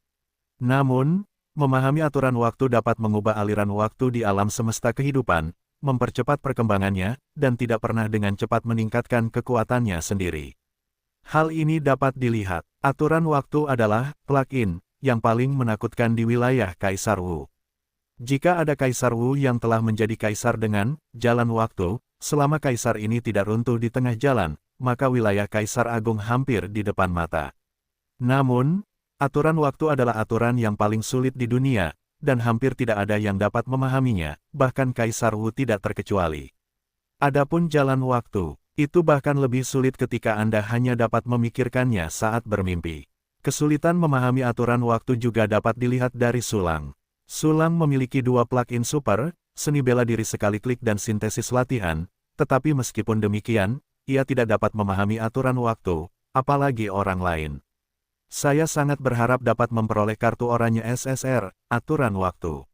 Namun, memahami aturan waktu dapat mengubah aliran waktu di alam semesta kehidupan, mempercepat perkembangannya, dan tidak pernah dengan cepat meningkatkan kekuatannya sendiri. Hal ini dapat dilihat. Aturan waktu adalah plug-in yang paling menakutkan di wilayah Kaisar Wu. Jika ada Kaisar Wu yang telah menjadi kaisar dengan jalan waktu, selama kaisar ini tidak runtuh di tengah jalan, maka wilayah Kaisar Agung hampir di depan mata. Namun, aturan waktu adalah aturan yang paling sulit di dunia, dan hampir tidak ada yang dapat memahaminya, bahkan Kaisar Wu tidak terkecuali. Adapun jalan waktu, itu bahkan lebih sulit ketika Anda hanya dapat memikirkannya saat bermimpi. Kesulitan memahami aturan waktu juga dapat dilihat dari Sulang. Sulang memiliki dua plug-in super, seni bela diri sekali klik dan sintesis latihan, tetapi meskipun demikian, ia tidak dapat memahami aturan waktu, apalagi orang lain. Saya sangat berharap dapat memperoleh kartu oranye SSR, aturan waktu.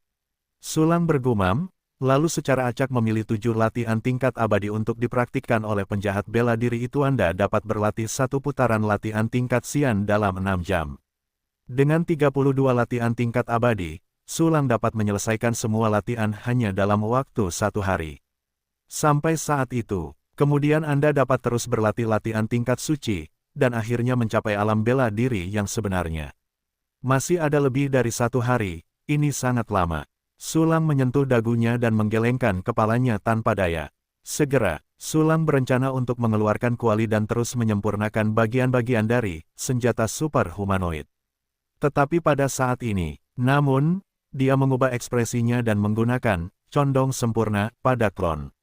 Sulang bergumam, lalu secara acak memilih 7 latihan tingkat abadi untuk dipraktikkan oleh penjahat bela diri itu. Anda dapat berlatih 1 putaran latihan tingkat Xian dalam 6 jam. Dengan 32 latihan tingkat abadi, Sulang dapat menyelesaikan semua latihan hanya dalam waktu 1 hari. Sampai saat itu, kemudian Anda dapat terus berlatih latihan tingkat suci, dan akhirnya mencapai alam bela diri yang sebenarnya. Masih ada lebih dari 1 hari, ini sangat lama. Sulang menyentuh dagunya dan menggelengkan kepalanya tanpa daya. Segera, Sulang berencana untuk mengeluarkan kuali dan terus menyempurnakan bagian-bagian dari senjata super humanoid. Tetapi pada saat ini, namun, dia mengubah ekspresinya dan menggunakan condong sempurna pada klon.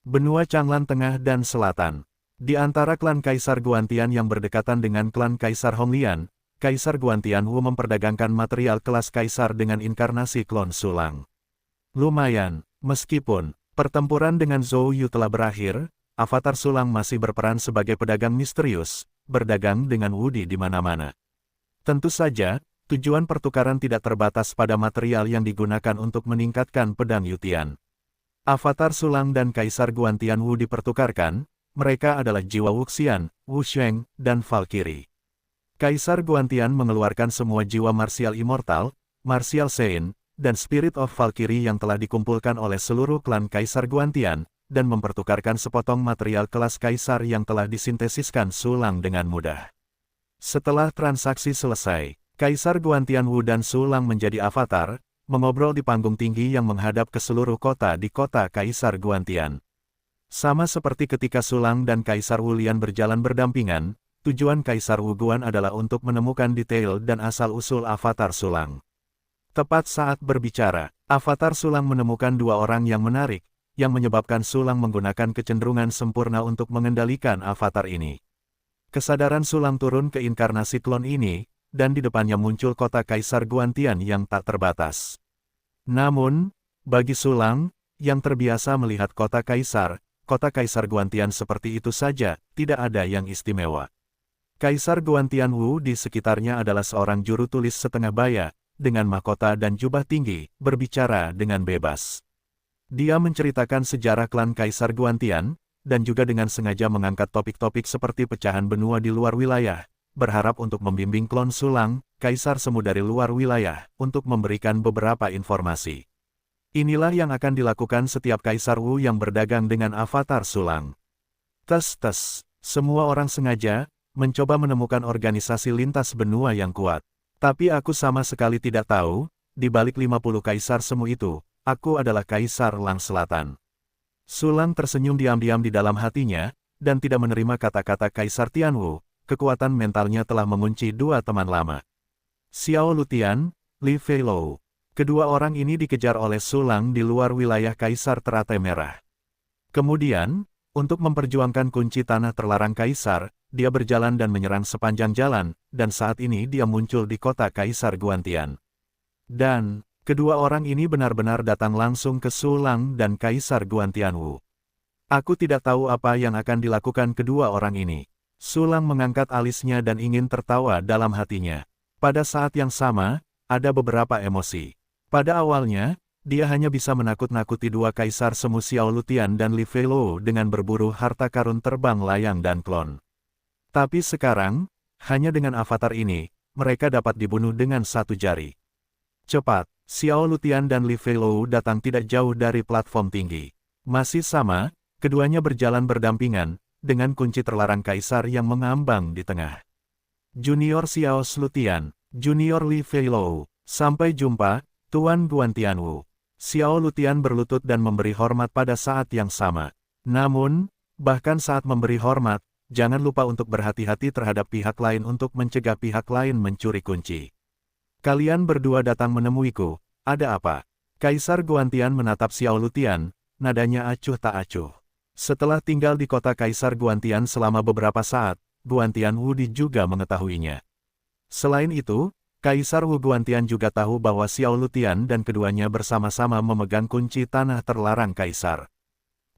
Benua Changlan Tengah dan Selatan. Di antara klan Kaisar Guantian yang berdekatan dengan klan Kaisar Honglian, Kaisar Guantian Wu memperdagangkan material kelas Kaisar dengan inkarnasi klon Sulang. Lumayan, meskipun pertempuran dengan Zhou Yu telah berakhir, avatar Sulang masih berperan sebagai pedagang misterius, berdagang dengan Wudi di mana-mana. Tentu saja, tujuan pertukaran tidak terbatas pada material yang digunakan untuk meningkatkan pedang Yutian. Avatar Sulang dan Kaisar Guantian Wu dipertukarkan. Mereka adalah jiwa Wuxian, Wusheng, dan Valkyrie. Kaisar Guantian mengeluarkan semua jiwa marsial immortal, martial Sein, dan Spirit of Valkyrie yang telah dikumpulkan oleh seluruh klan Kaisar Guantian, dan mempertukarkan sepotong material kelas Kaisar yang telah disintesiskan Sulang dengan mudah. Setelah transaksi selesai, Kaisar Guantian Wu dan Sulang menjadi avatar, mengobrol di panggung tinggi yang menghadap ke seluruh kota di kota Kaisar Guantian. Sama seperti ketika Sulang dan Kaisar Wulian berjalan berdampingan, tujuan Kaisar Wuguan adalah untuk menemukan detail dan asal-usul avatar Sulang. Tepat saat berbicara, avatar Sulang menemukan 2 orang yang menarik, yang menyebabkan Sulang menggunakan kecenderungan sempurna untuk mengendalikan avatar ini. Kesadaran Sulang turun ke inkarnasi klon ini, dan di depannya muncul kota Kaisar Guantian yang tak terbatas. Namun, bagi Sulang, yang terbiasa melihat kota Kaisar Guantian seperti itu saja, tidak ada yang istimewa. Kaisar Guantian Wu di sekitarnya adalah seorang juru tulis setengah baya, dengan mahkota dan jubah tinggi, berbicara dengan bebas. Dia menceritakan sejarah klan Kaisar Guantian, dan juga dengan sengaja mengangkat topik-topik seperti pecahan benua di luar wilayah, berharap untuk membimbing klon Sulang, Kaisar Semu dari luar wilayah, untuk memberikan beberapa informasi. Inilah yang akan dilakukan setiap Kaisar Wu yang berdagang dengan avatar Sulang. Tes, semua orang sengaja mencoba menemukan organisasi lintas benua yang kuat. Tapi aku sama sekali tidak tahu, di balik 50 Kaisar Semu itu, aku adalah Kaisar Lang Selatan. Sulang tersenyum diam-diam di dalam hatinya, dan tidak menerima kata-kata Kaisar Tianwu. Kekuatan mentalnya telah mengunci 2 teman lama. Xiao Lutian, Li Feilou. Kedua orang ini dikejar oleh Sulang di luar wilayah Kaisar Teratai Merah. Kemudian, untuk memperjuangkan kunci tanah terlarang Kaisar, dia berjalan dan menyerang sepanjang jalan, dan saat ini dia muncul di kota Kaisar Guantian. Dan, kedua orang ini benar-benar datang langsung ke Sulang dan Kaisar Guantian Wu. Aku tidak tahu apa yang akan dilakukan kedua orang ini. Sulang mengangkat alisnya dan ingin tertawa dalam hatinya. Pada saat yang sama, ada beberapa emosi. Pada awalnya, dia hanya bisa menakut-nakuti dua kaisar semu Xiao Lutian dan Li Feilou dengan berburu harta karun terbang layang dan klon. Tapi sekarang, hanya dengan avatar ini, mereka dapat dibunuh dengan satu jari. Cepat, Xiao Lutian dan Li Feilou datang tidak jauh dari platform tinggi. Masih sama, keduanya berjalan berdampingan, dengan kunci terlarang kaisar yang mengambang di tengah. Junior Xiao Lutian, Junior Li Feilou, sampai jumpa, Tuan Guantianwu. Xiao Lutian berlutut dan memberi hormat pada saat yang sama. Namun, bahkan saat memberi hormat, jangan lupa untuk berhati-hati terhadap pihak lain untuk mencegah pihak lain mencuri kunci. Kalian berdua datang menemuiku, ada apa? Kaisar Guantian menatap Xiao Lutian, nadanya acuh tak acuh. Setelah tinggal di kota Kaisar Guantian selama beberapa saat, Guantianwu juga mengetahuinya. Selain itu, Kaisar Wu Guantian juga tahu bahwa Xiao Lutian dan keduanya bersama-sama memegang kunci tanah terlarang Kaisar.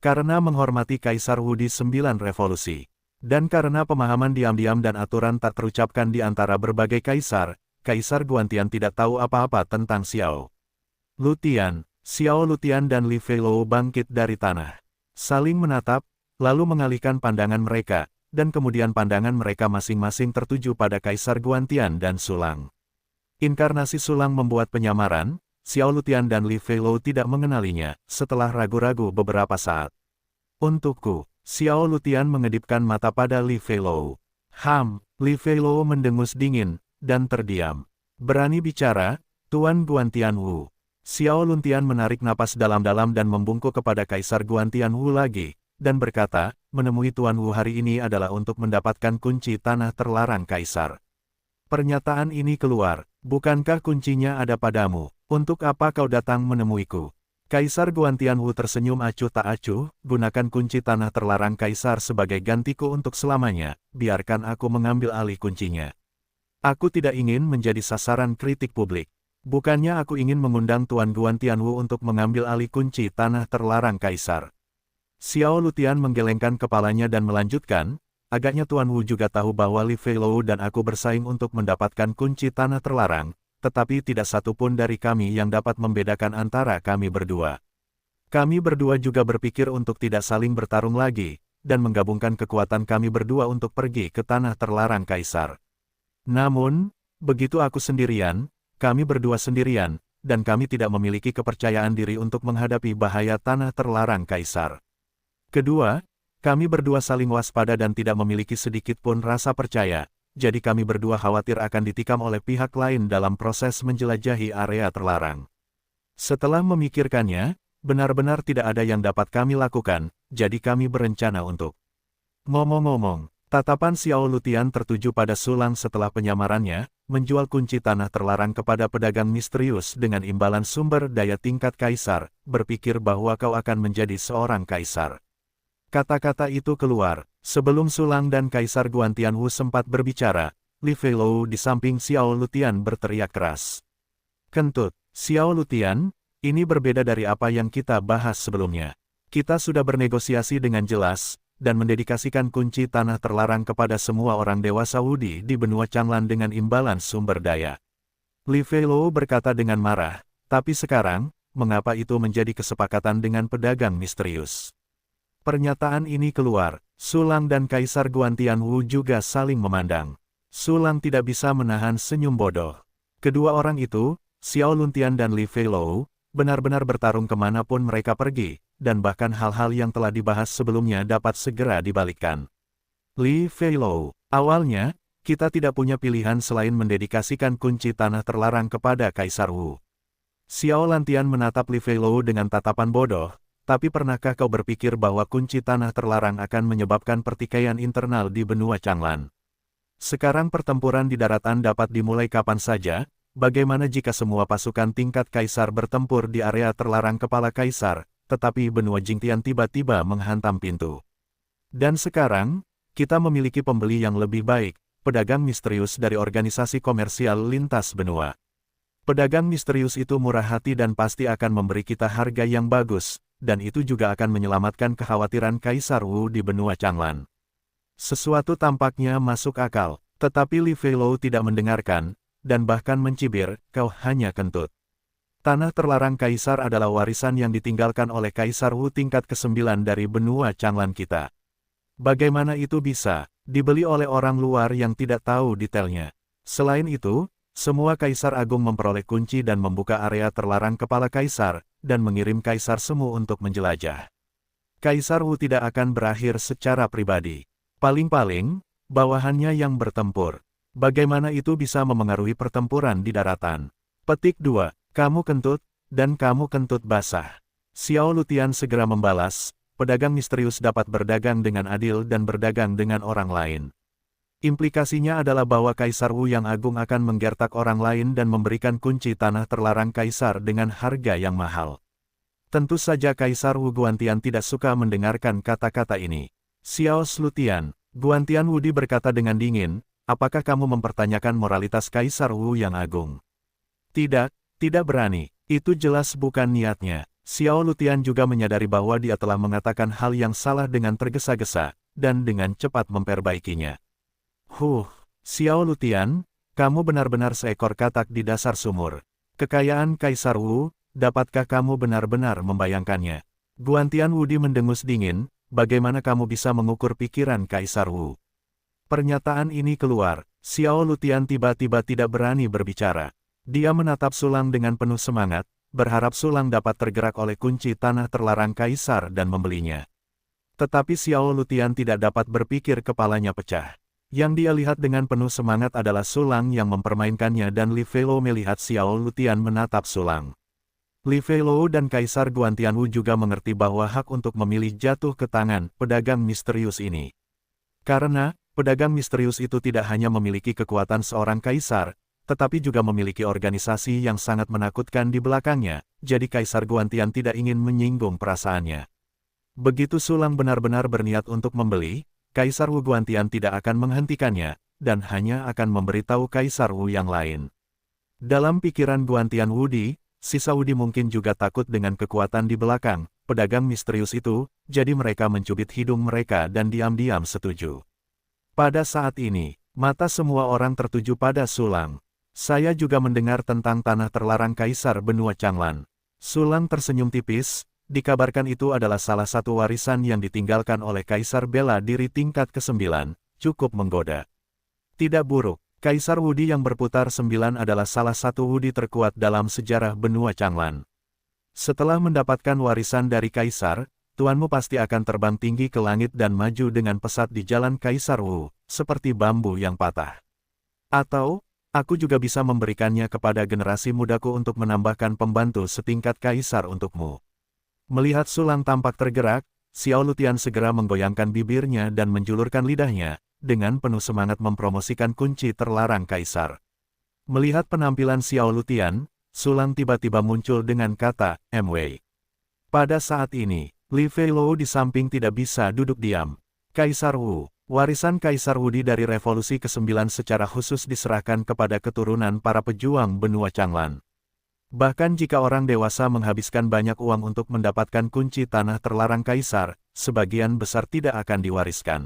Karena menghormati Kaisar Wu di 9 revolusi, dan karena pemahaman diam-diam dan aturan tak terucapkan di antara berbagai kaisar, Kaisar Guantian tidak tahu apa-apa tentang Xiao Lutian. Xiao Lutian dan Li Feilou bangkit dari tanah. Saling menatap, lalu mengalihkan pandangan mereka, dan kemudian pandangan mereka masing-masing tertuju pada Kaisar Guantian dan Sulang. Inkarnasi Sulang membuat penyamaran, Xiao Lutian dan Li Feilou tidak mengenalinya, setelah ragu-ragu beberapa saat. Untukku, Xiao Lutian mengedipkan mata pada Li Feilou. Li Feilou mendengus dingin, dan terdiam. Berani bicara, Tuan Guantianwu. Xiao Lutian menarik napas dalam-dalam dan membungkuk kepada Kaisar Guantianwu lagi, dan berkata, menemui Tuan Wu hari ini adalah untuk mendapatkan kunci tanah terlarang Kaisar. Pernyataan ini keluar, bukankah kuncinya ada padamu? Untuk apa kau datang menemuiku? Kaisar Guantianwu tersenyum acuh tak acuh, gunakan kunci tanah terlarang Kaisar sebagai gantiku untuk selamanya, biarkan aku mengambil alih kuncinya. Aku tidak ingin menjadi sasaran kritik publik. Bukannya aku ingin mengundang Tuan Guantianwu untuk mengambil alih kunci tanah terlarang Kaisar. Xiao Lutian menggelengkan kepalanya dan melanjutkan, agaknya Tuan Wu juga tahu bahwa Li Feilou dan aku bersaing untuk mendapatkan kunci tanah terlarang, tetapi tidak satu pun dari kami yang dapat membedakan antara kami berdua. Kami berdua juga berpikir untuk tidak saling bertarung lagi, dan menggabungkan kekuatan kami berdua untuk pergi ke tanah terlarang Kaisar. Namun, begitu aku sendirian, kami berdua sendirian, dan kami tidak memiliki kepercayaan diri untuk menghadapi bahaya tanah terlarang Kaisar. Kedua, kami berdua saling waspada dan tidak memiliki sedikit pun rasa percaya, jadi kami berdua khawatir akan ditikam oleh pihak lain dalam proses menjelajahi area terlarang. Setelah memikirkannya, benar-benar tidak ada yang dapat kami lakukan, jadi kami berencana untuk. Ngomong-ngomong, tatapan Xiao Lutian tertuju pada Sulang setelah penyamarannya, menjual kunci tanah terlarang kepada pedagang misterius dengan imbalan sumber daya tingkat kaisar, berpikir bahwa kau akan menjadi seorang kaisar. Kata-kata itu keluar, sebelum Sulang dan Kaisar Guantianwu sempat berbicara, Li Feilou di samping Xiao Lutian berteriak keras. Kentut, Xiao Lutian, ini berbeda dari apa yang kita bahas sebelumnya. Kita sudah bernegosiasi dengan jelas, dan mendedikasikan kunci tanah terlarang kepada semua orang dewasa Wudi di benua Changlan dengan imbalan sumber daya. Li Feilou berkata dengan marah, tapi sekarang, mengapa itu menjadi kesepakatan dengan pedagang misterius? Pernyataan ini keluar, Sulang dan Kaisar Guantianwu juga saling memandang. Sulang tidak bisa menahan senyum bodoh. Kedua orang itu, Xiao Lutian dan Li Feilou, benar-benar bertarung kemanapun mereka pergi, dan bahkan hal-hal yang telah dibahas sebelumnya dapat segera dibalikkan. Li Feilou, awalnya, kita tidak punya pilihan selain mendedikasikan kunci tanah terlarang kepada Kaisar Wu. Xiao Lutian menatap Li Feilou dengan tatapan bodoh, tapi pernahkah kau berpikir bahwa kunci tanah terlarang akan menyebabkan pertikaian internal di benua Changlan? Sekarang pertempuran di daratan dapat dimulai kapan saja, bagaimana jika semua pasukan tingkat kaisar bertempur di area terlarang kepala kaisar, tetapi benua Jingtian tiba-tiba menghantam pintu. Dan sekarang, kita memiliki pembeli yang lebih baik, pedagang misterius dari organisasi komersial lintas benua. Pedagang misterius itu murah hati dan pasti akan memberi kita harga yang bagus, dan itu juga akan menyelamatkan kekhawatiran Kaisar Wu di benua Changlan. Sesuatu tampaknya masuk akal, tetapi Li Feilou tidak mendengarkan, dan bahkan mencibir, "Kau hanya kentut. Tanah terlarang Kaisar adalah warisan yang ditinggalkan oleh Kaisar Wu tingkat ke-9 dari benua Changlan kita. Bagaimana itu bisa dibeli oleh orang luar yang tidak tahu detailnya? Selain itu, semua Kaisar Agung memperoleh kunci dan membuka area terlarang kepala Kaisar, dan mengirim Kaisar Semu untuk menjelajah. Kaisar Wu tidak akan berakhir secara pribadi. Paling-paling, bawahannya yang bertempur. Bagaimana itu bisa memengaruhi pertempuran di daratan?" Petik 2. Kamu kentut, dan kamu kentut basah. Xiao Lutian segera membalas, pedagang misterius dapat berdagang dengan adil dan berdagang dengan orang lain. Implikasinya adalah bahwa Kaisar Wu yang agung akan menggertak orang lain dan memberikan kunci tanah terlarang Kaisar dengan harga yang mahal. Tentu saja Kaisar Wu Guantian tidak suka mendengarkan kata-kata ini. "Xiao Lutian," Guantian Wudi berkata dengan dingin, "apakah kamu mempertanyakan moralitas Kaisar Wu yang agung?" "Tidak. Tidak berani, itu jelas bukan niatnya." Xiao Lutian juga menyadari bahwa dia telah mengatakan hal yang salah dengan tergesa-gesa, dan dengan cepat memperbaikinya. Xiao Lutian, kamu benar-benar seekor katak di dasar sumur. Kekayaan Kaisar Wu, dapatkah kamu benar-benar membayangkannya?" Guantian Wudi mendengus dingin, "Bagaimana kamu bisa mengukur pikiran Kaisar Wu?" Pernyataan ini keluar, Xiao Lutian tiba-tiba tidak berani berbicara. Dia menatap Sulang dengan penuh semangat, berharap Sulang dapat tergerak oleh kunci tanah terlarang Kaisar dan membelinya. Tetapi Xiao Lutian tidak dapat berpikir, kepalanya pecah. Yang dia lihat dengan penuh semangat adalah Sulang yang mempermainkannya, dan Li Feilou melihat Xiao Lutian menatap Sulang. Li Feilou dan Kaisar Guantian Wu juga mengerti bahwa hak untuk memilih jatuh ke tangan pedagang misterius ini. Karena, pedagang misterius itu tidak hanya memiliki kekuatan seorang kaisar, tetapi juga memiliki organisasi yang sangat menakutkan di belakangnya, jadi Kaisar Guantian tidak ingin menyinggung perasaannya. Begitu Sulang benar-benar berniat untuk membeli, Kaisar Wu Guantian tidak akan menghentikannya, dan hanya akan memberitahu Kaisar Wu yang lain. Dalam pikiran Guantian Wudi, sisa Wudi mungkin juga takut dengan kekuatan di belakang pedagang misterius itu, jadi mereka mencubit hidung mereka dan diam-diam setuju. Pada saat ini, mata semua orang tertuju pada Sulang. "Saya juga mendengar tentang tanah terlarang Kaisar benua Changlan." Sulang tersenyum tipis, dikabarkan itu adalah salah satu warisan yang ditinggalkan oleh Kaisar bela diri tingkat ke-9, cukup menggoda. Tidak buruk, Kaisar Wudi yang berputar 9 adalah salah satu Wudi terkuat dalam sejarah benua Changlan. Setelah mendapatkan warisan dari Kaisar, tuanmu pasti akan terbang tinggi ke langit dan maju dengan pesat di jalan Kaisar Wu, seperti bambu yang patah. Atau, aku juga bisa memberikannya kepada generasi mudaku untuk menambahkan pembantu setingkat Kaisar untukmu." Melihat Sulang tampak tergerak, Xiao Lutian segera menggoyangkan bibirnya dan menjulurkan lidahnya, dengan penuh semangat mempromosikan kunci terlarang Kaisar. Melihat penampilan Xiao Lutian, Sulang tiba-tiba muncul dengan kata, "MW." Pada saat ini, Li Feilou di samping tidak bisa duduk diam. Kaisar Wu. Warisan Kaisar Wudi dari Revolusi ke-9 secara khusus diserahkan kepada keturunan para pejuang benua Changlan. Bahkan jika orang dewasa menghabiskan banyak uang untuk mendapatkan kunci tanah terlarang Kaisar, sebagian besar tidak akan diwariskan.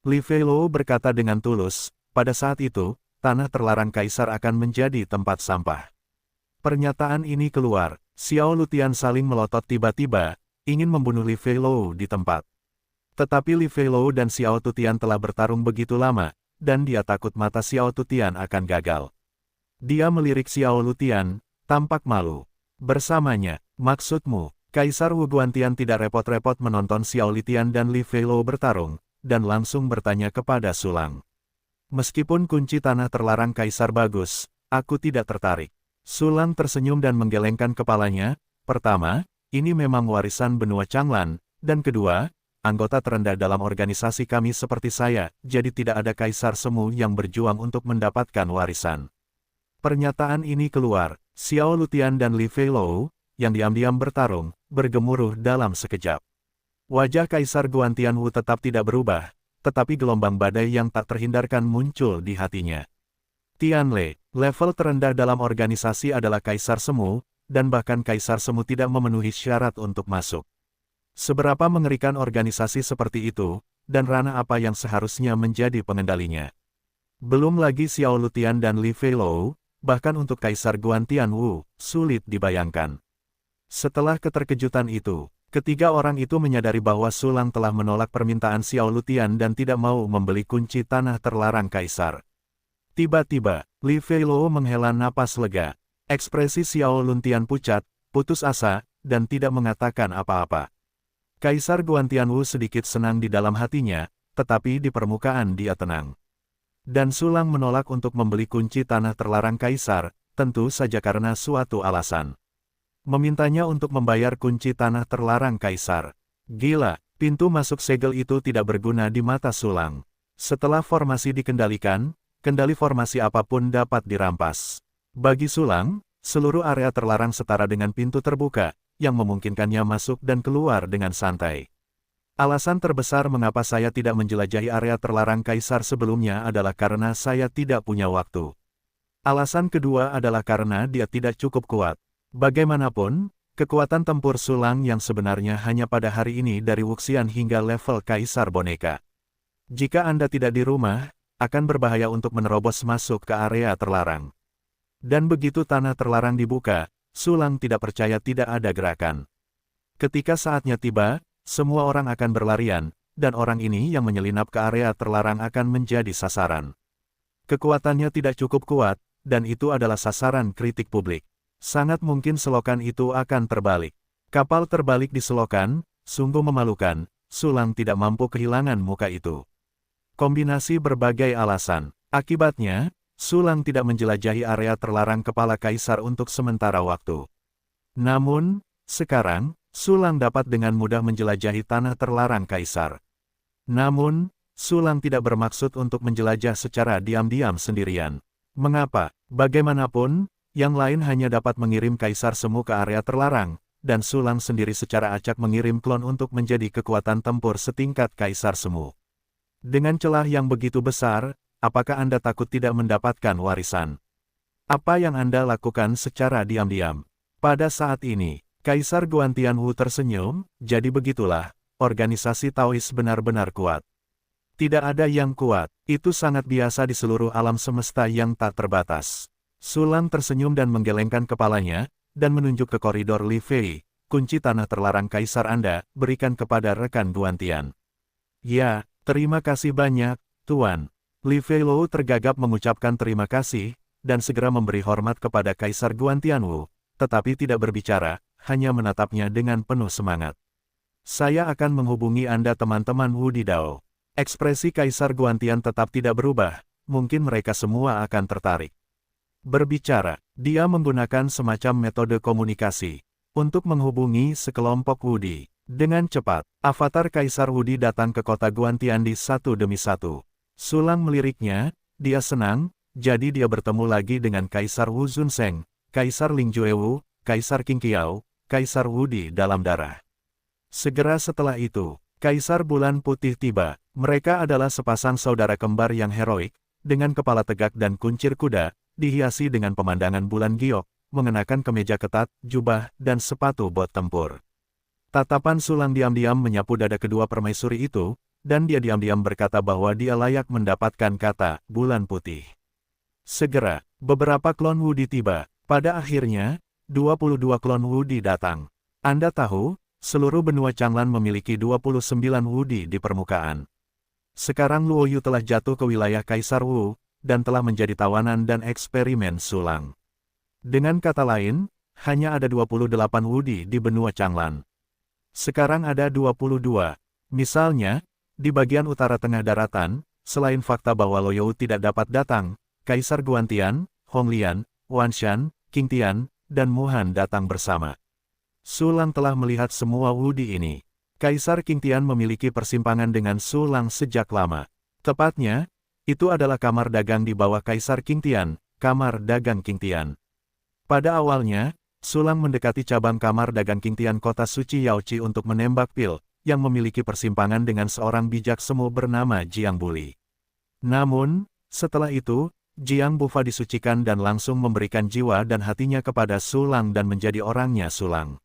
Li Feilou berkata dengan tulus, pada saat itu, tanah terlarang Kaisar akan menjadi tempat sampah. Pernyataan ini keluar, Xiao Lutian saling melotot tiba-tiba, ingin membunuh Li Feilou di tempat. Tetapi Li Feilou dan Xiao Tutian telah bertarung begitu lama, dan dia takut mata Xiao Tutian akan gagal. Dia melirik Xiao Lutian, tampak malu. Bersamanya, maksudmu, Kaisar Wu Guantian tidak repot-repot menonton Xiao Lutian dan Li Feilou bertarung, dan langsung bertanya kepada Sulang. "Meskipun kunci tanah terlarang Kaisar bagus, aku tidak tertarik." Sulang tersenyum dan menggelengkan kepalanya. "Pertama, ini memang warisan benua Changlan, dan kedua, anggota terendah dalam organisasi kami seperti saya, jadi tidak ada Kaisar Semu yang berjuang untuk mendapatkan warisan." Pernyataan ini keluar, Xiao Lutian dan Li Feilou, yang diam-diam bertarung, bergemuruh dalam sekejap. Wajah Kaisar Guantian Wu tetap tidak berubah, tetapi gelombang badai yang tak terhindarkan muncul di hatinya. Tianle, level terendah dalam organisasi adalah Kaisar Semu, dan bahkan Kaisar Semu tidak memenuhi syarat untuk masuk. Seberapa mengerikan organisasi seperti itu, dan ranah apa yang seharusnya menjadi pengendalinya. Belum lagi Xiao Lutian dan Li Feilou, bahkan untuk Kaisar Guantianwu, sulit dibayangkan. Setelah keterkejutan itu, ketiga orang itu menyadari bahwa Sulang telah menolak permintaan Xiao Lutian dan tidak mau membeli kunci tanah terlarang Kaisar. Tiba-tiba, Li Feilou menghela napas lega. Ekspresi Xiao Lutian pucat, putus asa, dan tidak mengatakan apa-apa. Kaisar Guantianwu sedikit senang di dalam hatinya, tetapi di permukaan dia tenang. Dan Sulang menolak untuk membeli kunci tanah terlarang Kaisar, tentu saja karena suatu alasan. Memintanya untuk membayar kunci tanah terlarang Kaisar. Gila, pintu masuk segel itu tidak berguna di mata Sulang. Setelah formasi dikendalikan, kendali formasi apapun dapat dirampas. Bagi Sulang, seluruh area terlarang setara dengan pintu terbuka, yang memungkinkannya masuk dan keluar dengan santai. Alasan terbesar mengapa saya tidak menjelajahi area terlarang Kaisar sebelumnya adalah karena saya tidak punya waktu. Alasan kedua adalah karena dia tidak cukup kuat. Bagaimanapun, kekuatan tempur Sulang yang sebenarnya hanya pada hari ini dari Wuxian hingga level Kaisar Boneka. Jika Anda tidak di rumah, akan berbahaya untuk menerobos masuk ke area terlarang. Dan begitu tanah terlarang dibuka, Sulang tidak percaya tidak ada gerakan. Ketika saatnya tiba, semua orang akan berlarian, dan orang ini yang menyelinap ke area terlarang akan menjadi sasaran. Kekuatannya tidak cukup kuat, dan itu adalah sasaran kritik publik. Sangat mungkin selokan itu akan terbalik. Kapal terbalik di selokan, sungguh memalukan, Sulang tidak mampu kehilangan muka itu. Kombinasi berbagai alasan. Akibatnya, Sulang tidak menjelajahi area terlarang kepala Kaisar untuk sementara waktu. Namun, sekarang, Sulang dapat dengan mudah menjelajahi tanah terlarang Kaisar. Namun, Sulang tidak bermaksud untuk menjelajah secara diam-diam sendirian. Mengapa? Bagaimanapun, yang lain hanya dapat mengirim Kaisar Semu ke area terlarang, dan Sulang sendiri secara acak mengirim klon untuk menjadi kekuatan tempur setingkat Kaisar Semu. Dengan celah yang begitu besar, apakah Anda takut tidak mendapatkan warisan? Apa yang Anda lakukan secara diam-diam? Pada saat ini, Kaisar Guantianwu tersenyum, jadi begitulah, organisasi Taois benar-benar kuat. Tidak ada yang kuat, itu sangat biasa di seluruh alam semesta yang tak terbatas. Sulang tersenyum dan menggelengkan kepalanya, dan menunjuk ke koridor Li Fei, kunci tanah terlarang Kaisar Anda, berikan kepada rekan Guantian. Ya, terima kasih banyak, Tuan. Li Feilou tergagap mengucapkan terima kasih, dan segera memberi hormat kepada Kaisar Guantianwu, tetapi tidak berbicara, hanya menatapnya dengan penuh semangat. Saya akan menghubungi Anda teman-teman Wu di Dao. Ekspresi Kaisar Guantian tetap tidak berubah, mungkin mereka semua akan tertarik. Berbicara, dia menggunakan semacam metode komunikasi, untuk menghubungi sekelompok Wudi. Dengan cepat, avatar Kaisar Wudi datang ke kota Guantiandi satu demi satu. Sulang meliriknya, dia senang, jadi dia bertemu lagi dengan Kaisar Wu Zunsheng, Kaisar Ling Juewu, Kaisar Qingqiao, Kaisar Wudi dalam darah. Segera setelah itu, Kaisar Bulan Putih tiba. Mereka adalah sepasang saudara kembar yang heroik, dengan kepala tegak dan kuncir kuda, dihiasi dengan pemandangan bulan giok, mengenakan kemeja ketat, jubah, dan sepatu bot tempur. Tatapan Sulang diam-diam menyapu dada kedua permaisuri itu, dan dia diam-diam berkata bahwa dia layak mendapatkan kata bulan putih. Segera, beberapa klon Wudi tiba. Pada akhirnya, 22 klon Wudi datang. Anda tahu, seluruh benua Changlan memiliki 29 Wudi di permukaan. Sekarang Luo Yu telah jatuh ke wilayah Kaisar Wu, dan telah menjadi tawanan dan eksperimen Sulang. Dengan kata lain, hanya ada 28 Wudi di benua Changlan. Sekarang ada 22. Misalnya, di bagian utara tengah daratan, selain fakta bahwa Luo Yu tidak dapat datang, Kaisar Guantian, Honglian, Wanshan, Qingtian, dan Muhan datang bersama. Sulang telah melihat semua Wudi ini. Kaisar Qingtian memiliki persimpangan dengan Sulang sejak lama. Tepatnya, itu adalah kamar dagang di bawah Kaisar Qingtian, kamar dagang Qingtian. Pada awalnya, Sulang mendekati cabang kamar dagang Qingtian kota suci Yaoqi untuk menembak pil, yang memiliki persimpangan dengan seorang bijak semu bernama Jiang Buli. Namun, setelah itu, Jiang Bufa disucikan dan langsung memberikan jiwa dan hatinya kepada Sulang dan menjadi orangnya Sulang.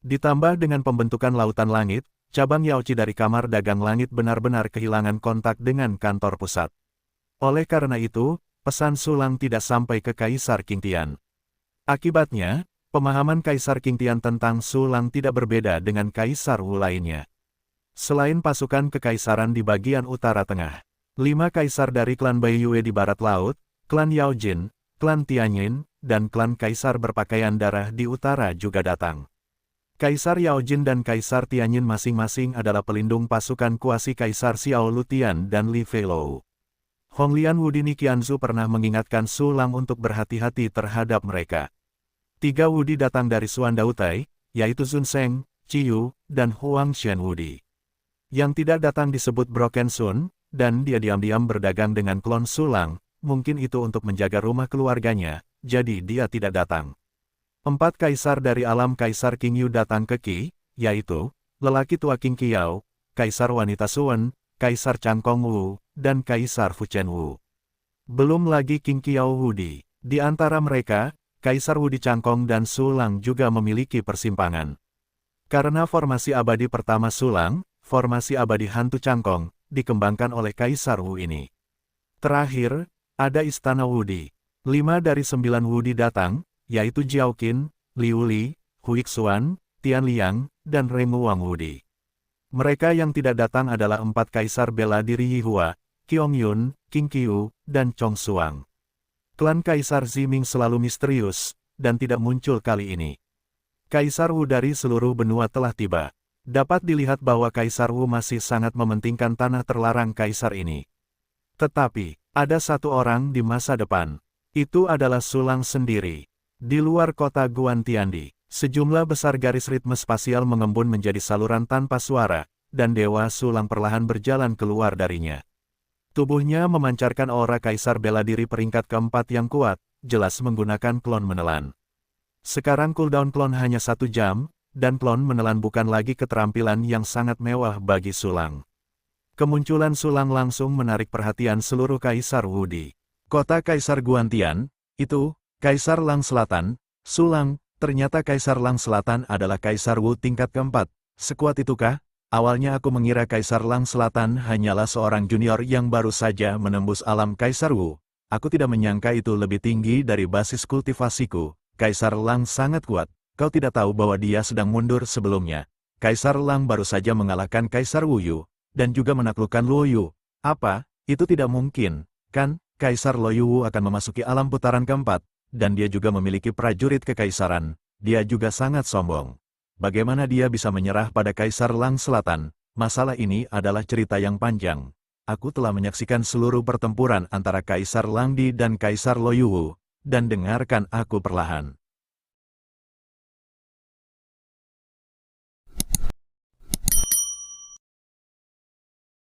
Ditambah dengan pembentukan lautan langit, cabang Yaoci dari Kamar Dagang Langit benar-benar kehilangan kontak dengan kantor pusat. Oleh karena itu, pesan Sulang tidak sampai ke Kaisar Qingtian. Akibatnya, pemahaman Kaisar Qingtian tentang Sulang tidak berbeda dengan Kaisar Wu lainnya. Selain pasukan kekaisaran di bagian utara tengah, 5 kaisar dari klan Baiyue di barat laut, klan Yaojin, klan Tianyin, dan klan kaisar berpakaian darah di utara juga datang. Kaisar Yaojin dan Kaisar Tianyin masing-masing adalah pelindung pasukan kuasi Kaisar Xiao Lutian dan Li Feilou. Honglian Wudi Qianzu pernah mengingatkan Sulang untuk berhati-hati terhadap mereka. 3 Wudi datang dari Suan Dautai, yaitu Sun Sheng, Ciyu, dan Huang Shen Wudi. Yang tidak datang disebut Broken Sun, dan dia diam-diam berdagang dengan klon Sulang, mungkin itu untuk menjaga rumah keluarganya, jadi dia tidak datang. 4 kaisar dari alam Kaisar Qingyu datang ke Qi, yaitu, lelaki tua Qing Qiao, Kaisar wanita Suen, Kaisar Changkong Wu, dan Kaisar Fuchen Wu. Belum lagi Qing Qiao Wudi. Di antara mereka, Kaisar Wudi Changkong dan Sulang juga memiliki persimpangan. Karena formasi abadi pertama Sulang, formasi abadi hantu Changkong, dikembangkan oleh Kaisar Wu ini. Terakhir, ada Istana Wudi. 5 dari 9 Wudi datang, yaitu Jiao Qin, Liu Li, Hui Xuan, Tian Liang, dan Rengu Wang Wudi. Mereka yang tidak datang adalah 4 kaisar bela diri Yihua, Qiong Yun, Qing Qiu, dan Chong Suang. Klan Kaisar Ziming selalu misterius, dan tidak muncul kali ini. Kaisar Wu dari seluruh benua telah tiba. Dapat dilihat bahwa Kaisar Wu masih sangat mementingkan tanah terlarang kaisar ini. Tetapi, ada satu orang di masa depan. Itu adalah Sulang sendiri. Di luar kota Guantiandi, sejumlah besar garis ritme spasial mengembun menjadi saluran tanpa suara, dan Dewa Sulang perlahan berjalan keluar darinya. Tubuhnya memancarkan aura kaisar bela diri peringkat keempat yang kuat, jelas menggunakan klon menelan. Sekarang cooldown klon hanya 1 jam, dan klon menelan bukan lagi keterampilan yang sangat mewah bagi Sulang. Kemunculan Sulang langsung menarik perhatian seluruh kaisar Wudi. Kota Kaisar Guantian, itu, Kaisar Lang Selatan, Sulang, ternyata Kaisar Lang Selatan adalah Kaisar Wu tingkat keempat. Sekuat itukah? Awalnya aku mengira Kaisar Lang Selatan hanyalah seorang junior yang baru saja menembus alam Kaisar Wu. Aku tidak menyangka itu lebih tinggi dari basis kultivasiku. Kaisar Lang sangat kuat. Kau tidak tahu bahwa dia sedang mundur sebelumnya. Kaisar Lang baru saja mengalahkan Kaisar Wu Yu, dan juga menaklukkan Luo Yu. Apa? Itu tidak mungkin, kan? Kaisar Luo Yu akan memasuki alam putaran keempat. Dan dia juga memiliki prajurit kekaisaran, dia juga sangat sombong. Bagaimana dia bisa menyerah pada Kaisar Lang Selatan? Masalah ini adalah cerita yang panjang. Aku telah menyaksikan seluruh pertempuran antara Kaisar Lang Di dan Kaisar Luo Yu, dan dengarkan aku perlahan.